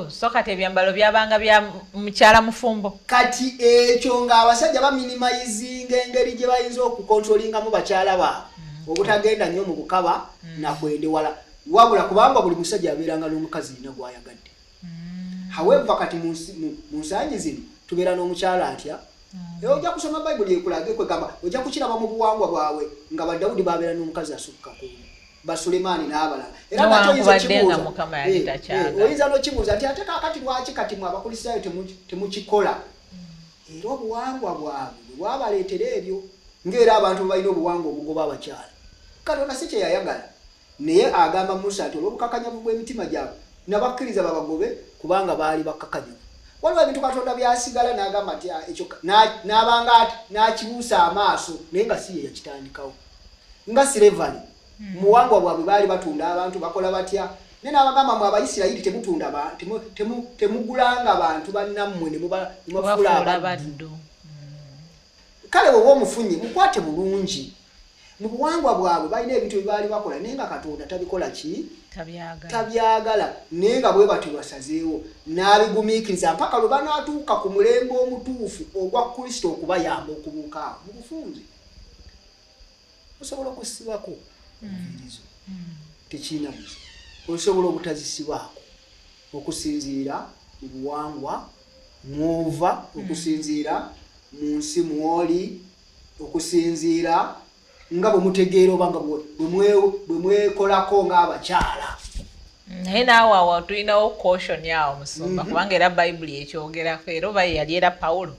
so kati ebyambalo byabanga bya mukyala mufumbo kati ekyo ng'abasajja baminimizinga engeri gye bayinza okukontrolingamu bakyala baabwe obutagenda nnyo mu bukaba nakwendewala wabula kubanga buli musajja abeeranga n'omukazi yina gwayagadde however kati mu nsangi zino tubeera n'omukyala atya ojja kusoma bayibuli ekulage kwegamba ojja kukiraba mu buwangwa bwabwe nga Badawudi babeera n'omukazi asukka ku Basulemani n'abalala era batayinza Mukama yali takyaga oyinza n'okibuuza nti ate kaakati lwaki kati mwe abakulisitaayo temukikola era obuwangwa bwabwe bwabaleetera ebyo ng'era abantu balina obuwangwa obugoba abakyala Katonda si kye yayagala naye agamba Musa nti olw'obukakanyavu bw'emitima gyabwe nabakkiriza babagobe kubanga baali bakkakanyavu waliwo ebintu Katonda byasigala n'agamba nti ekyo n'abanga ati n'akibuusa amaaso naye nga si ye yakitandikawo nga Silevani muwangwa bwabwe baali batunda abantu bakola batya naye n'abagamba mu Abayisirayiri temutunda temugulanga abantu bannammwe ne mubafuula abaddu kale bwe omufunye mukwate bulungi mu buwangwa bwabwe balina ebintu bye baali bakola naye nga Katonda tabikola ki tabyagala naye nga bwe batyo basazeewo n'abigumiikiriza mpaka lwe banaatuuka ku mulembe omutuufu ogwa Kristo okubayamba okubuuka awo mu bufunze osobola okusibako obuvirizo tekiina buzi osobola obutazisibako okusinziira mu buwangwa mwova okusinziira mu nsi mwoli okusinziira nga bwe mutegeera oba nga bwe mwekolako ng'abakyala naye naawe awo tulinawo caution yawo Musumba kubanga era Bayibuli ekyogerako era oba yali era Pawulo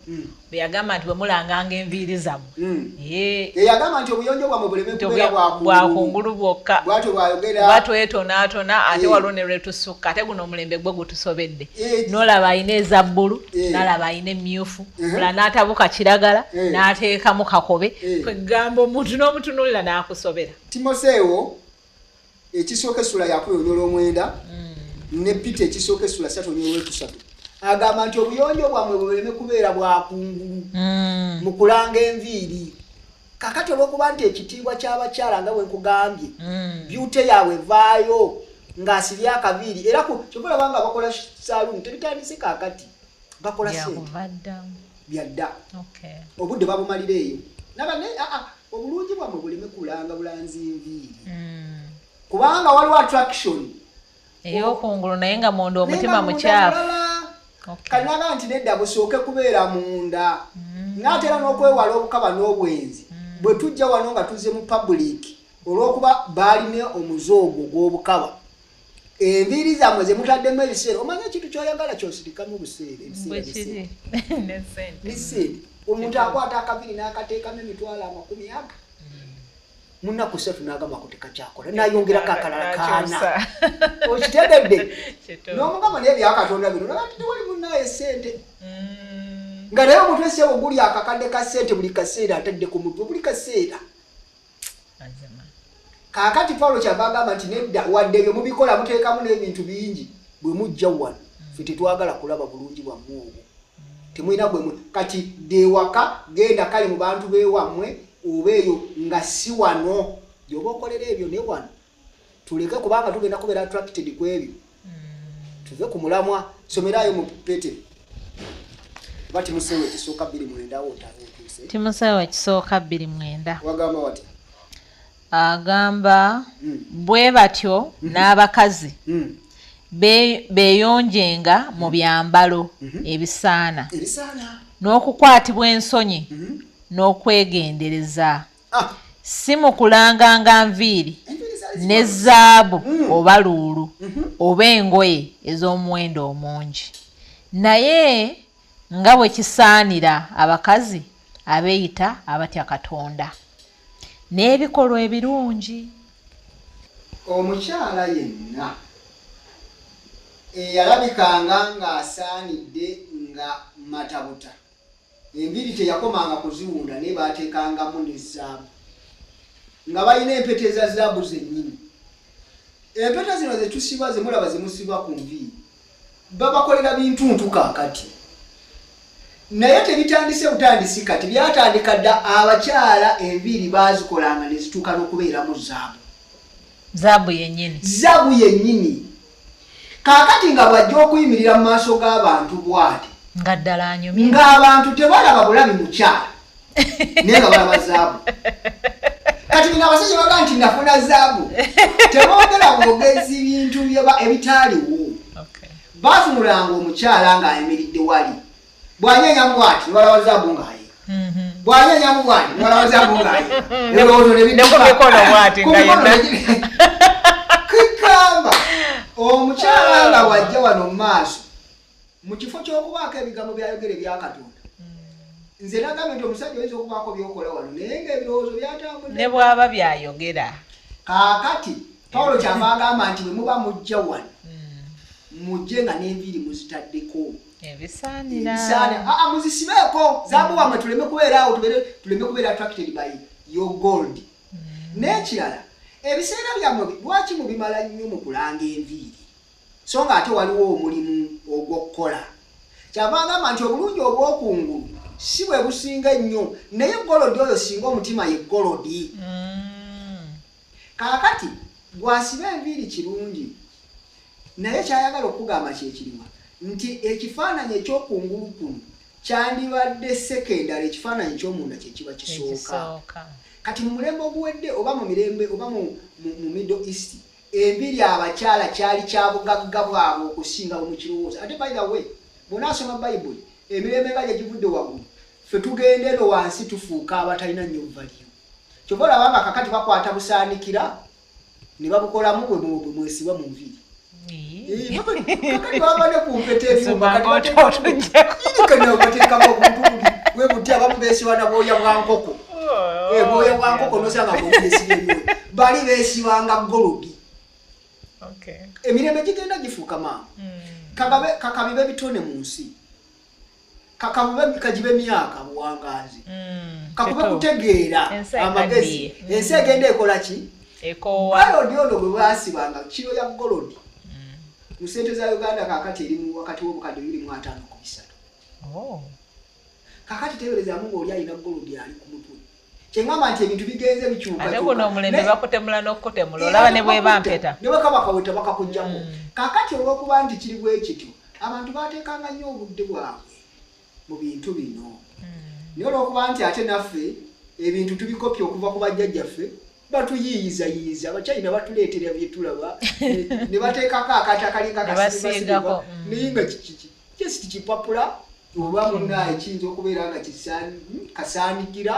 bwe yagamba nti bwe mulanganga enviiri zammwe yagamba nti obuyonjo bwammwe buleme kubeera bwakungulu bwokka bwatyo bwayogera batwetonaatona ate waliwo ne lwetusukka ate guno omulembe gwe gutusobedde n'olaba ayina ezabbulu n'alaba ayina emmyufu mula n'atabuka kiragala n'ateekamu kakobe kwegamba omuntu n'omutunuulira n'akusobera Timoseewo ekisooka essula yakuyonyola 9 ne Pita ekisooka essula 3:3 agamba nti obuyonjo bwammwe buleme kubeera bwakungulu mu kulanga enviiri kakati olw'okuba nti ekitiibwa ky'abakyala nga bwe nkugambye byute yaabwe vaayo ng'asibye akaviiri era kyobola banga bakola saalumu tebitandise kaakati bakola byadda obudde babumalira eyo nabane obulungi bwammwe buleme kulanga bulanzi enviiri kubanga waliwo attraction ey'okungulu naye nga munda omutima mukyafu kalinaga nti nedda busooke kubeera munda n'atera n'okwewala obukaba n'obwenzi bwe tujja wano nga tuzze mu public olw'okuba baalina omuzoogo gw'obukaba enviiri zammwe ze mutaddemu ebiseera omanya ekintu ky'oyagala ky'osirikamu buseera ebiseera omuntu akwata akaviiri n'akateekamu emitwalo 40 munaku 3 n'agamba ko tekakyakola nayongerako akalala 4 okitegedde n'omugamba naye byakatonda bino nagati tewali munnaye sente nga naye omuntu ese oguli akakadde ka sente buli kaseera atadde ku mutwe buli kaseera kaakati Pawulo kyava agamba nti nedda wadde bye mubikola muteekamu n'ebintu bingi bwe mujja wano ffe tetwagala kulaba bulungi bwammwe obwo temulina bwe kati dewaka genda kale mu bantu beewammwe oba eyo nga si wano gyoba okolera ebyo ne wano tuleke kubanga tugenda kubeera attracted ku ebyo tuve ku mulamwa somerayo mu Petero bati Timoseewo ekisooka 2:9 wotaatuuse Timoseewo ekisooka 2:9 wagamba wati agamba bwe batyo n'abakazi beeyonjenga mu byambalo ebisaana n'okukwatibwa ensonyi n'okwegendereza si mu kulanganga nviiri ne zaabu oba luulu oba engoye ez'omuwendo omungi naye nga bwe kisaanira abakazi abeeyita abatya Katonda n'ebikolwa ebirungi. Omukyala yenna eyalabikanga ng'asaanidde nga matabuta enviiri teyakomanga kuziwunda naye baateekangamu ne zaabu nga balina empeta eza zaabu zennyini. Empeta zino ze tusiba ze mulaba ze musiba ku nviiri babakolera bintuntu kaakati naye tebitandise butandisi kati byatandika dda abakyala enviiri baazikolanga ne zituuka n'okubeeramu zaabu yennyini kaakati nga bwajja okuyimirira mu maaso g'abantu bw'ati nga ddala anyumye ng'abantu tebalaba bulabi mukyala naye nga balaba zaabu. Kati bino abasajja baga nti nafuna zaabu teboogera bwogezi bintu ebitaaliwo. Baafunulanga omukyala ng'ayimiridde wali bw'anyenyamu bw'ati nibalaba zaabu ng'aye bw'anyenyamu bw'ati nibalaba zaabu ng'aye omukyala nga wajja wano maaso mu kifo ky'okubaako ebigambo byayogere bya Katonda nze nagambye nti omusajja oyinza okubaako byokola wano naye ng'ebirowoozo byatambudde ne bw'aba byayogera kaakati Pawulo kyava agamba nti bwe muba mujja wano mujje nga n'enviiri muzitaddeko ebisaanira muzisibeeko zaabu wamwe tuleme kubeera awo tuleme kubeera attracted by your gold n'ekirala ebiseera byammwe lwaki mubimala nnyo mu kulanga enviiri so nga ate waliwo omulimu ogw'okukola kyava agamba nti obulungi obw'okungulu si bwe businga ennyo naye golodi oyo singa omutima ye golodi kaakati gwasiba enviiri kirungi naye kyayagala okugamba kyekiriwa nti ekifaananyi ekyokungulu kuno kyandibadde sekendala ekifaananyi ky'omunda kyekiba kisooka kati mu mulembe oguwedde oba mu mirembe oba mu Middle East enviiri abakyala kyali kyabugagga bwabwe okusinga mu kirowoozo ate by the way bw'onaasoma bayibuli emirembe nga gyegivudde waggulu ffe tugenda eno wansi tufuuka abatalina nnyo value kyova olabanga kakati bakwata busaanikira ne babukolamu bwe mwesiba mu nviiri kakati baba ne kumpeta ebyumbakanbateekamo obuntu buli we buti abamu beesiba na bwoya bwa nkoko bwoya bwa nkoko nosanga bwesiba bali beesibanga golodi emirembe gigenda gifuuka mangu kakabibe bitone mu nsi kagibe myaka buwangazi kakube kutegeera amagezi ensi egenda ekola ki golodi ono bwe baasibanga kiro ya golodi mu ssente za Uganda kakati eri mu wakati w'obukadde 253 kakati teberezaamu ng'oli alina golodi ali ku mutwe kyengamba nti ebintu bigenze bikyuka ate guno omulembe bakutemula n'okutemula olaba ne bwe bampeta ne bakabakaweta bakakuggyako kakati olw'okuba nti kiri bwe kityo abantu baateekanga nnyo obudde bwabwe mu bintu bino naye olw'okuba nti ate naffe ebintu tubikopya okuva ku bajjajjaffe batuyiyizayiyiza abakyayina batuleetera byetulaba ne bateekako akati akalinga basiigako naye nga just kipapula oba munaye kiyinza okubeera nga kasaanikira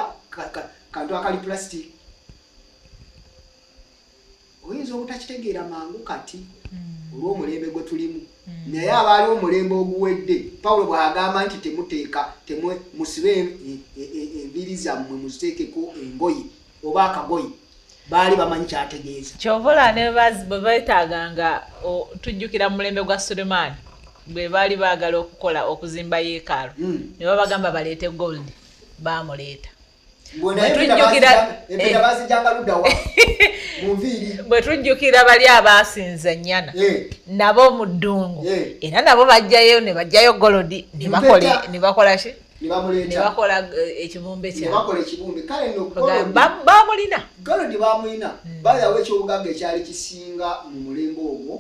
kantu akali plastic oyinza obutakitegeera mangu kati olw'omulembe gwe tulimu naye abaali omulembe oguwedde Pawulo bw'agamba nti musibe enviiri zammwe muziteekeko engoye oba akagoye baali bamanyi kyategeeza kyovola ne bwe beetaaganga tujjukira mu mulembe gwa Sulemaani bwe baali baagala okuzimba yeekaalu ne babagamba baleete gold baamuleeta bwe tujjukira bali abaasinza nnyana nabo mu ddungu era nabo bajjayo ne bajjayo golodi ne bakola ki ne bakola ekibumbe kyabamulina golodi bamulina balawo ekyobugagga ekyali kisinga mu mulembe ogwo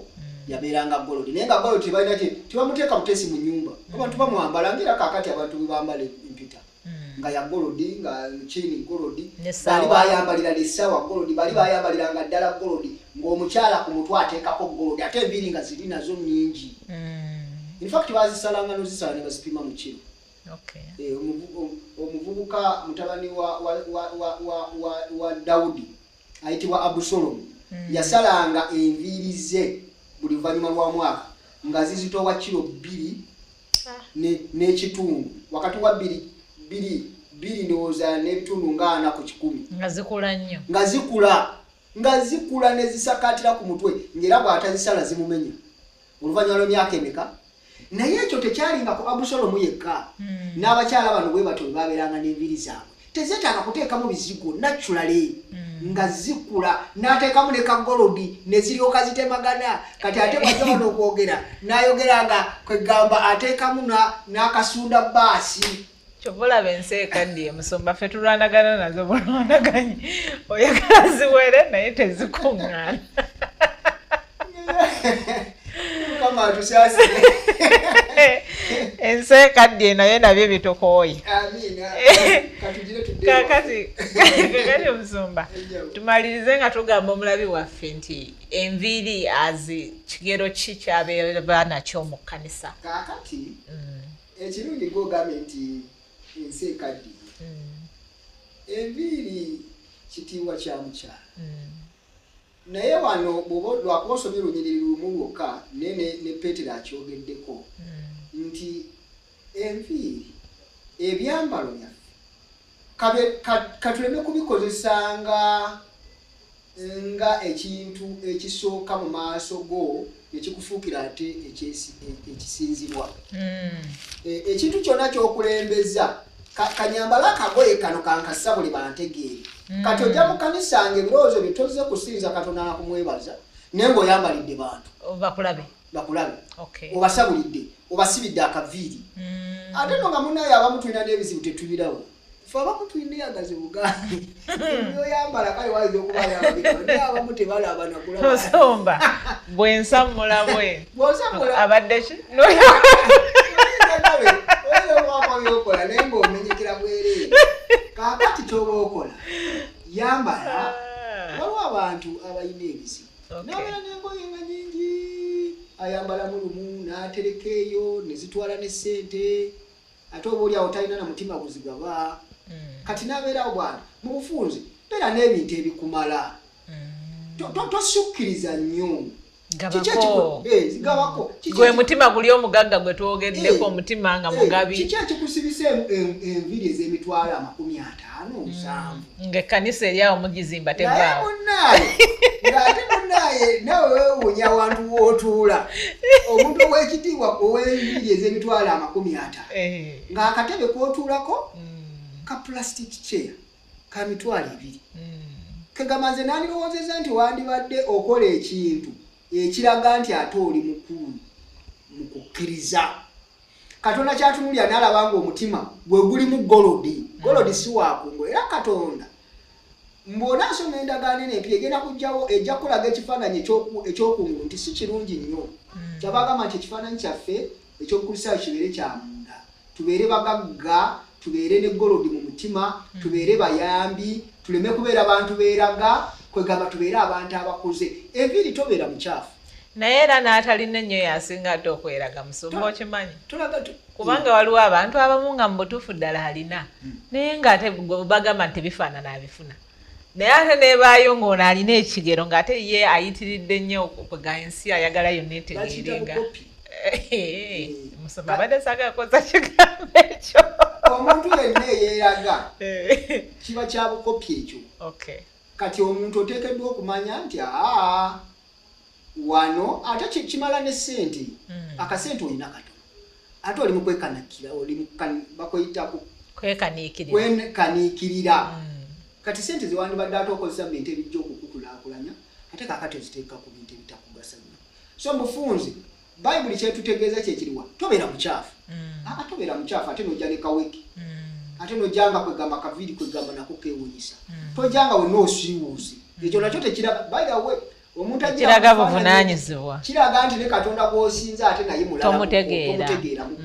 yabeeranga golodi naye nga golodi tebalina tebamuteeka butesi mu nnyumba abantu bamwambala ngera kakati abantu bwe bambala empita nga ya golodi nga chini golodi bali bayambalira lesawa golodi bali bayambaliranga ddala golodi ng'omukyala ku mutwe ateekako golodi ate enviiri nga ziri nazo nnyingi in fact bazisalanga nozisala ne bazipima mu kiro omuvubuka mutabani wa Dawudi ayitibwa Abusalomu yasalanga enviiri ze buli luvannyuma lwa mwaka nga zizitowa kiro 2 n'ekitundu wakati wa 2 ndowooza n'ebitundu nga 4 nga zikula ne zisakaatira ku mutwe ng'era bw'atazisala zimumenya oluvannyuma lw'emyaka emeka naye ekyo tekyalinga ku Abusalomu yekka n'abakyala bano bwe batyo baabeeranga n'enviiri zaabwe tezeetaaga kuteekamu bizigo naturally nga zikula n'ateekamu ne kagolodi ne ziryoka zitemagana kati ate bwajja wano okwogera n'ayogera nga kwegamba ateekamu n'akasunda baasi kyobulaba ensi ekaddiye musumba ffe tulwanagana nazo bulwanaganye oyagala ziwere naye tezikuŋŋaana kama tusaasire ensi ekaddiye naye nabyo bitukooye kakati omusumba tumalirize nga tugamba omulabi waffe nti enviiri kigero ki kyabeera nakyo mu kkanisa kakati ekirungi gwogambye nti ensi ekaddiye enviiri kitiibwa kya mukyala naye wano lwakuba osomye lunyiriri lumu lwokka ne Petero akyogeddeko nti enviiri ebyambalo byaffe katuleme kubikozesa nga ekintu ekisooka mu maaso go ekikufuukira ate ekisinzibwa. Ekintu kyonna ky'okulembeza kanyambala akagoye kano kankassa buli bantegeere. Kati ojja mu kanisa ng'ebirowoozo bye tozze kusinza Katonda nakumwebaza naye ng'oyambalidde bantu bakulabe obasabulidde obasibidde akaviiri ate no nga munnaye abamu tulina n'ebizibu tetubirawo fe abamu tulina eyagaze bugambi ebyoyambala kale wayinza okubayo ababirawo naye abamu tebalaba nakulaba bwensamula abadde ki byokola naye ng'omenyekera bwereere kaakati kyoba okola yambala. Waliwo abantu abalina ebizibu nabeera n'engoye nga nyingi ayambalamu lumu n'atereka eyo ne zitwala ne ssente ate oba oliawo talina na mutima guzigaba kati n'abeerawo bwana mu bufunze beera n'ebintu ebikumala tosukkiriza nnyo zigabako gwe mutima guli omugagga gwe twogeddeko omutima nga mugabi kiki ekikusibisa enviiri ez'emitwalo 50-70 ng'ekkanisa eryawo mugizimba tevaawo ng'ate munnaye nawe weewuunya awantu w'otuula omuntu ow'ekitiibwa ow'enviiri ez'emitwalo 50 ng'akatebe k'otuulako ka plastic chair ka mitwalo 2 kegamaze nandirowoozeza nti wandibadde okola ekintu ekiraga nti ate oli mukulu mu kukkiriza. Katonda kyatunulya n'alaba ng'omutima gwe gulimu golodi si waakungu era Katonda mbw'onaasoma endagaano eno empya egenda kujjawo ejja kulaga ekifaananyi ekyokungu nti si kirungi nnyo. Kyabagamba nti ekifaananyi kyaffe ekyokukulisaayo kibeere kya munda tubeere bagagga tubeere ne golodi mu mutima tubeere bayambi tuleme kubeera bantu beeraga kwegamba tubeere abantu abakuze. Enviiri tobeera mukyafu naye era n'atalina ennyo yasinga ate okweraga musumba okimanyi kubanga waliwo abantu abamu nga mu butuufu ddala alina naye ng'ate bagamba nti bifaanana abifuna naye ate nebaayo ng'ono alina ekigero ng'ate ye ayitiridde nnyo kwega ensi ayagala yonna etegeerenga musumba abadde saagala kukoza kigambo ekyo omuntu yenna eyeeraga kiba kya bukopi ekyo. Kati omuntu oteekeddwa okumanya nti wano ate kimala ne ssente akasente olina katono ate oli mu kwekanakira bakweyita kwekaniikirira. Kati ssente zewandibadde ate okozesa mu bintu ebijja okukukulaakulanya ate kaakati oziteeka ku bintu ebitakugasa nnyo. So mufunze bayibuli kyetutegeeza kyekiriwa tobeera mukyafu tobeera mukyafu ate nojja ne kaweki ate nojjanga kwegamba kaviiri kwegamba nako keewunyisa tojjanga wenna osiiwuuzi ekyo nakyo tekiraga by the way omuntu kiraga buvunaanyizibwa kiraga nti ne Katonda gw'osinza ate naye mulala tomutegeeramu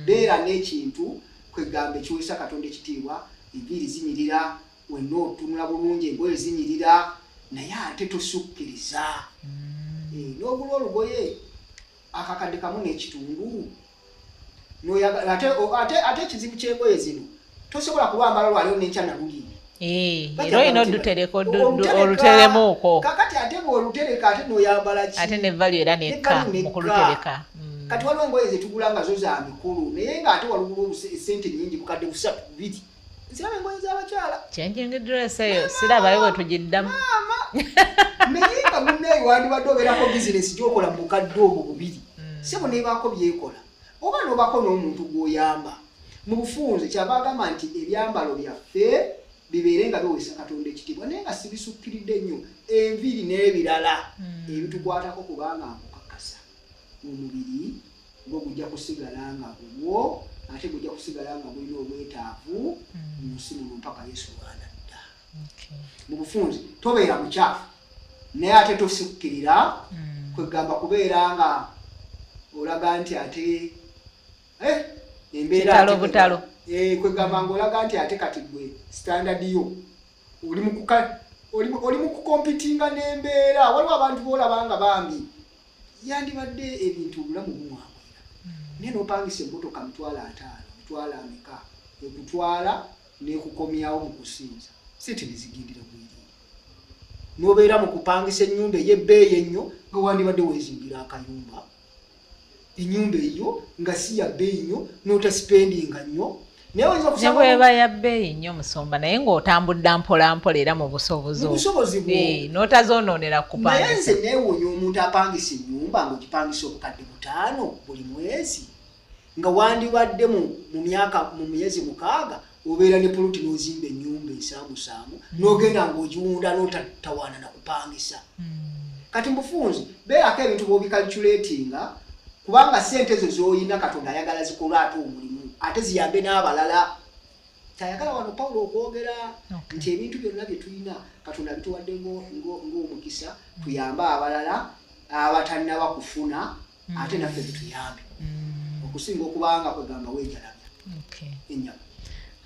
beera n'ekintu kwegamba ekiweesa Katonda ekitiibwa enviiri zinyirira wenna otunula bulungi engoye zinyirira naye ate tosukkiriza n'ogula olugoye akakadde kamu n'ekitundu ate ekizibu ky'engoye zino tosobola kubambala lwaliwo n'enkya naluli era olina oluteremuuko kakati ate bw'olutereka ate n'oyambala ki ate ne value era nekka mu kulutereka. Kati waliwo engoye zetugula nga zo za mikulu naye ng'ate waliwo sente nnyingi bukadde 3-2 ziraba engoye z'abakyala changing dress eyo sirabayo bwe tugiddamu naye nga munnaye wandibadde obeerako bizinesi gy'okola mu bukadde obwo 2 sebo neebaako byekola oba n'obaako n'omuntu gw'oyamba mu bufunze kyaba agamba nti ebyambalo byaffe bibeere nga biweesa Katonda ekitiibwa naye nga sibisukkiridde nnyo enviiri n'ebirala ebitukwatako kubanga nkukakasa omubiri gwe gujja kusigala nga gulwo ate gujja kusigala nga bulina obwetaavu mu nsi muno mpaka Yesu lw'anadda. Mu bufunze tobeera mukyafu naye ate tosukkirira kwegamba kubeera nga olaga nti ate embeera butalo kwegamba ng'olaga nti ate kati gwe standard yo oli mu kukompitinga n'embeera. Waliwo abantu boolaba nga bambi yandibadde ebintu obulamu bumwabwira naye n'opangisa emmotoka mitwalo 5 mitwalo ameka ekutwala n'ekukomyawo mu kusinza sente nezigindira bwiri nobeera mu kupangisa ennyumba ey'ebbeeyi ennyo nga wandibadde weezimbira akayumba ennyumba eyo nga si ya bbeeyi nnyo n'otasipendinga nnyo naye oyinza kusaba bweba ya bbeeyi nnyo Musumba naye ng'otambudde mpolampola era mu busobozi n'otazoonoonera kupangisa. Naye nze neewuunya omuntu apangisa ennyumba ng'ogipangisa obukadde 5 buli mwezi nga wandibadde mu myezi 6 obeera ne puluti n'ozimba ennyumba ensaamusaamu n'ogenda ng'ogiwunda n'otatawaana na kupangisa. Kati mbufunzi beerako ebintu b'obikalculatinga kubanga ssente ezo z'oyina Katonda ayagala zikolwe ate omulimu ate ziyambe n'abalala. Tayagala wano Pawulo okwogera nti ebintu byonna bye tulina Katonda bituwadde ng'omukisa tuyambe abalala abatannaba kufuna ate naffe bituyambe okusinga okubanga kwegamba weejalabya ennyama.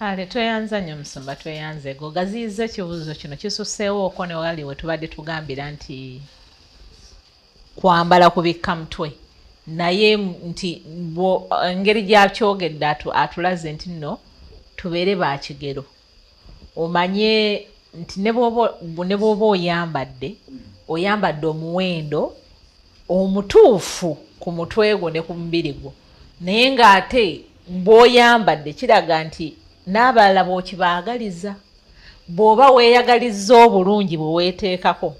Ale tweyanza nnyo Musumba tweyanze go gaziyiza ekibuuzo kino kisusseewo okwo ne wali we tubadde tugambira nti kwambala kubikka mutwe naye nti engeri gyakyogedde atulaze nti nno tubeere ba kigero omanye nti ne bw'oba oyambadde omuwendo omutuufu ku mutwe gwo ne ku mubiri gwo naye ng'ate bw'oyambadde kiraga nti n'abalala bw'okibaagaliza bw'oba weeyagalizza obulungi bwe weeteekako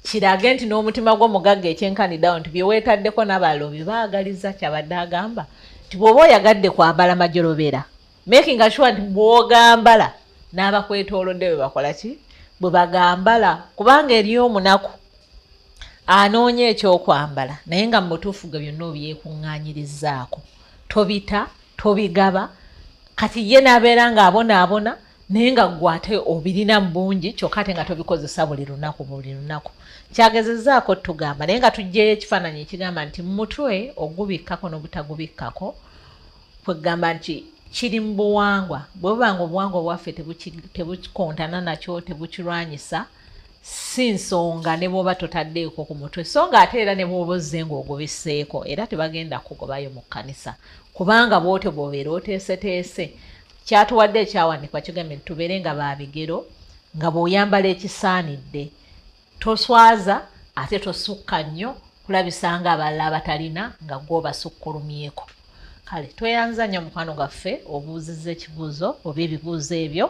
kirage nti n'omutima gw'omugagga ekyenkaniddawo nti bye weetaddeko n'abalala obibaagaliza kyabadde agamba nti bw'oba oyagadde kwambala majolobera making sure nti bw'ogambala n'abakwetoolodde bwe bakola ki bwe bagambala kubanga eri omunaku anoonya ekyokwambala naye nga mu butuufu gwe byonna obyekuŋŋaanyirizzaako tobita tobigaba kati ye n'abeera ng'abonaabona naye nga ggwe ate obirina mu bungi kyokka ate nga tobikozesa buli lunaku. Kyagezezzaako tugamba naye nga tuggyeyo ekifaananyi ekigamba nti mu mutwe ogubikkako n'obutagubikkako kwegamba nti kiri mu buwangwa bwe buba nga obuwangwa bwaffe tebukikontana nakyo tebukirwanyisa si nsonga ne bw'oba totaddeeko ku mutwe so nga ate era ne bw'oba ozze ng'ogubisseeko era tebagenda kugobayo mu kkanisa kubanga bw'otyo bw'obeera oteeseteese. Kyatuwadde ekyawandiikwa kigambye nti tubeere nga babigero nga bw'oyambala ekisaanidde toswaza ate tosukka nnyo kulabisa nga abalala abatalina nga gw'obasukkulumyeko. Kale tweyanza nnyo mukwano gwaffe obuuzizza ekibuuzo oba ebibuuzo ebyo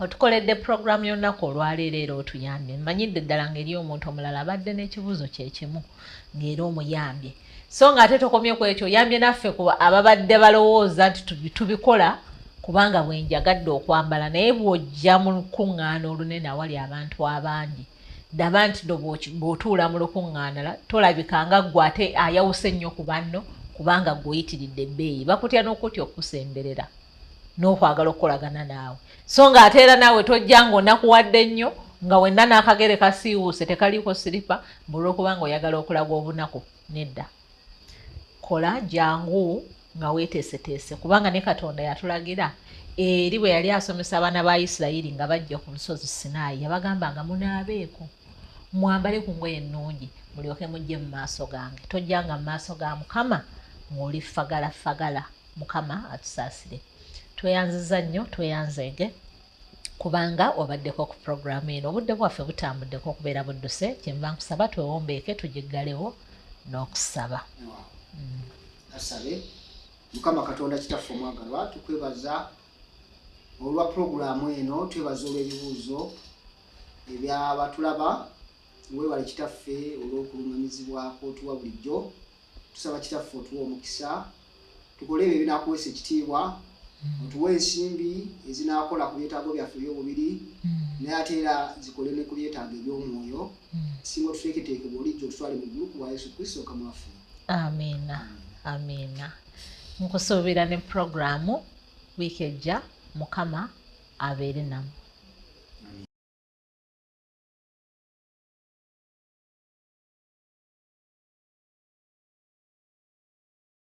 otukoledde puroguramu y'olunaku olwaleero era otuyambye. Mmanyidde ddala ng'eri omuntu omulala abadde n'ekibuuzo kye kimu ng'era omuyambye so nga ate tokomye ku ekyo oyambye naffe kuba ababadde balowooza nti tubikola kubanga bwenjagadde okwambala naye bw'ojja mu lukuŋŋaana olunene awali abantu abangi ddaba nti bw'otuula mu lukuŋŋaana tolabikanga ggwe ate ayawuse ennyo ku banno kubanga gw'oyitiridde ebbeeyi bakutya n'okutya okusemberera n'okwagala okukolagana naawe so nga ate era naawe tojja ng'onakuwadde nnyo nga wenna n'akagere kasiiwuuse tekaliiko siripa bulw'okubanga oyagala okulaga obunaku nedda. Kola jangu nga weeteeseteese kubanga ne Katonda yatulagira eri bwe yali asomesa abaana ba Isirayiri nga bajja ku lusozi Sinaayi yabagamba nga munaabeeko mwambale ku ngoye ennungi mulyoke mujje mu maaso gange tojjanga mu maaso ga Mukama ng'oli fagala Mukama atusaasire. Tweyanziza nnyo tweyanzeege kubanga obaddeko ku puroguramu eno obudde bwaffe butambuddeko okubeera budduse kyenva nkusaba twewombeeke tugiggalewo n'okusaba. Asabe Mukama Katonda kitaffe omwagalwa tukwebaza olwa puroguramu eno twebaza olw'ebibuuzo ebyabatulaba weewale kitaffe olw'okulungamizibwako otuwa bulijjo tusaba kitaffe otuwa omukisa tukole ebyo ebinaakuweesa ekitiibwa otuwa ensimbi ezinaakola ku byetaago byaffe eby'omubiri naye ate era zikole ne ku byetaago eby'omwoyo singa otuteeketeeke bw'olijjo otutwale mu ggulu ku bwa Yesu Kristo Mukama waffe. Amiina. Nkusuubira ne puroguramu wiiki ejja Mukama abeere nammwe.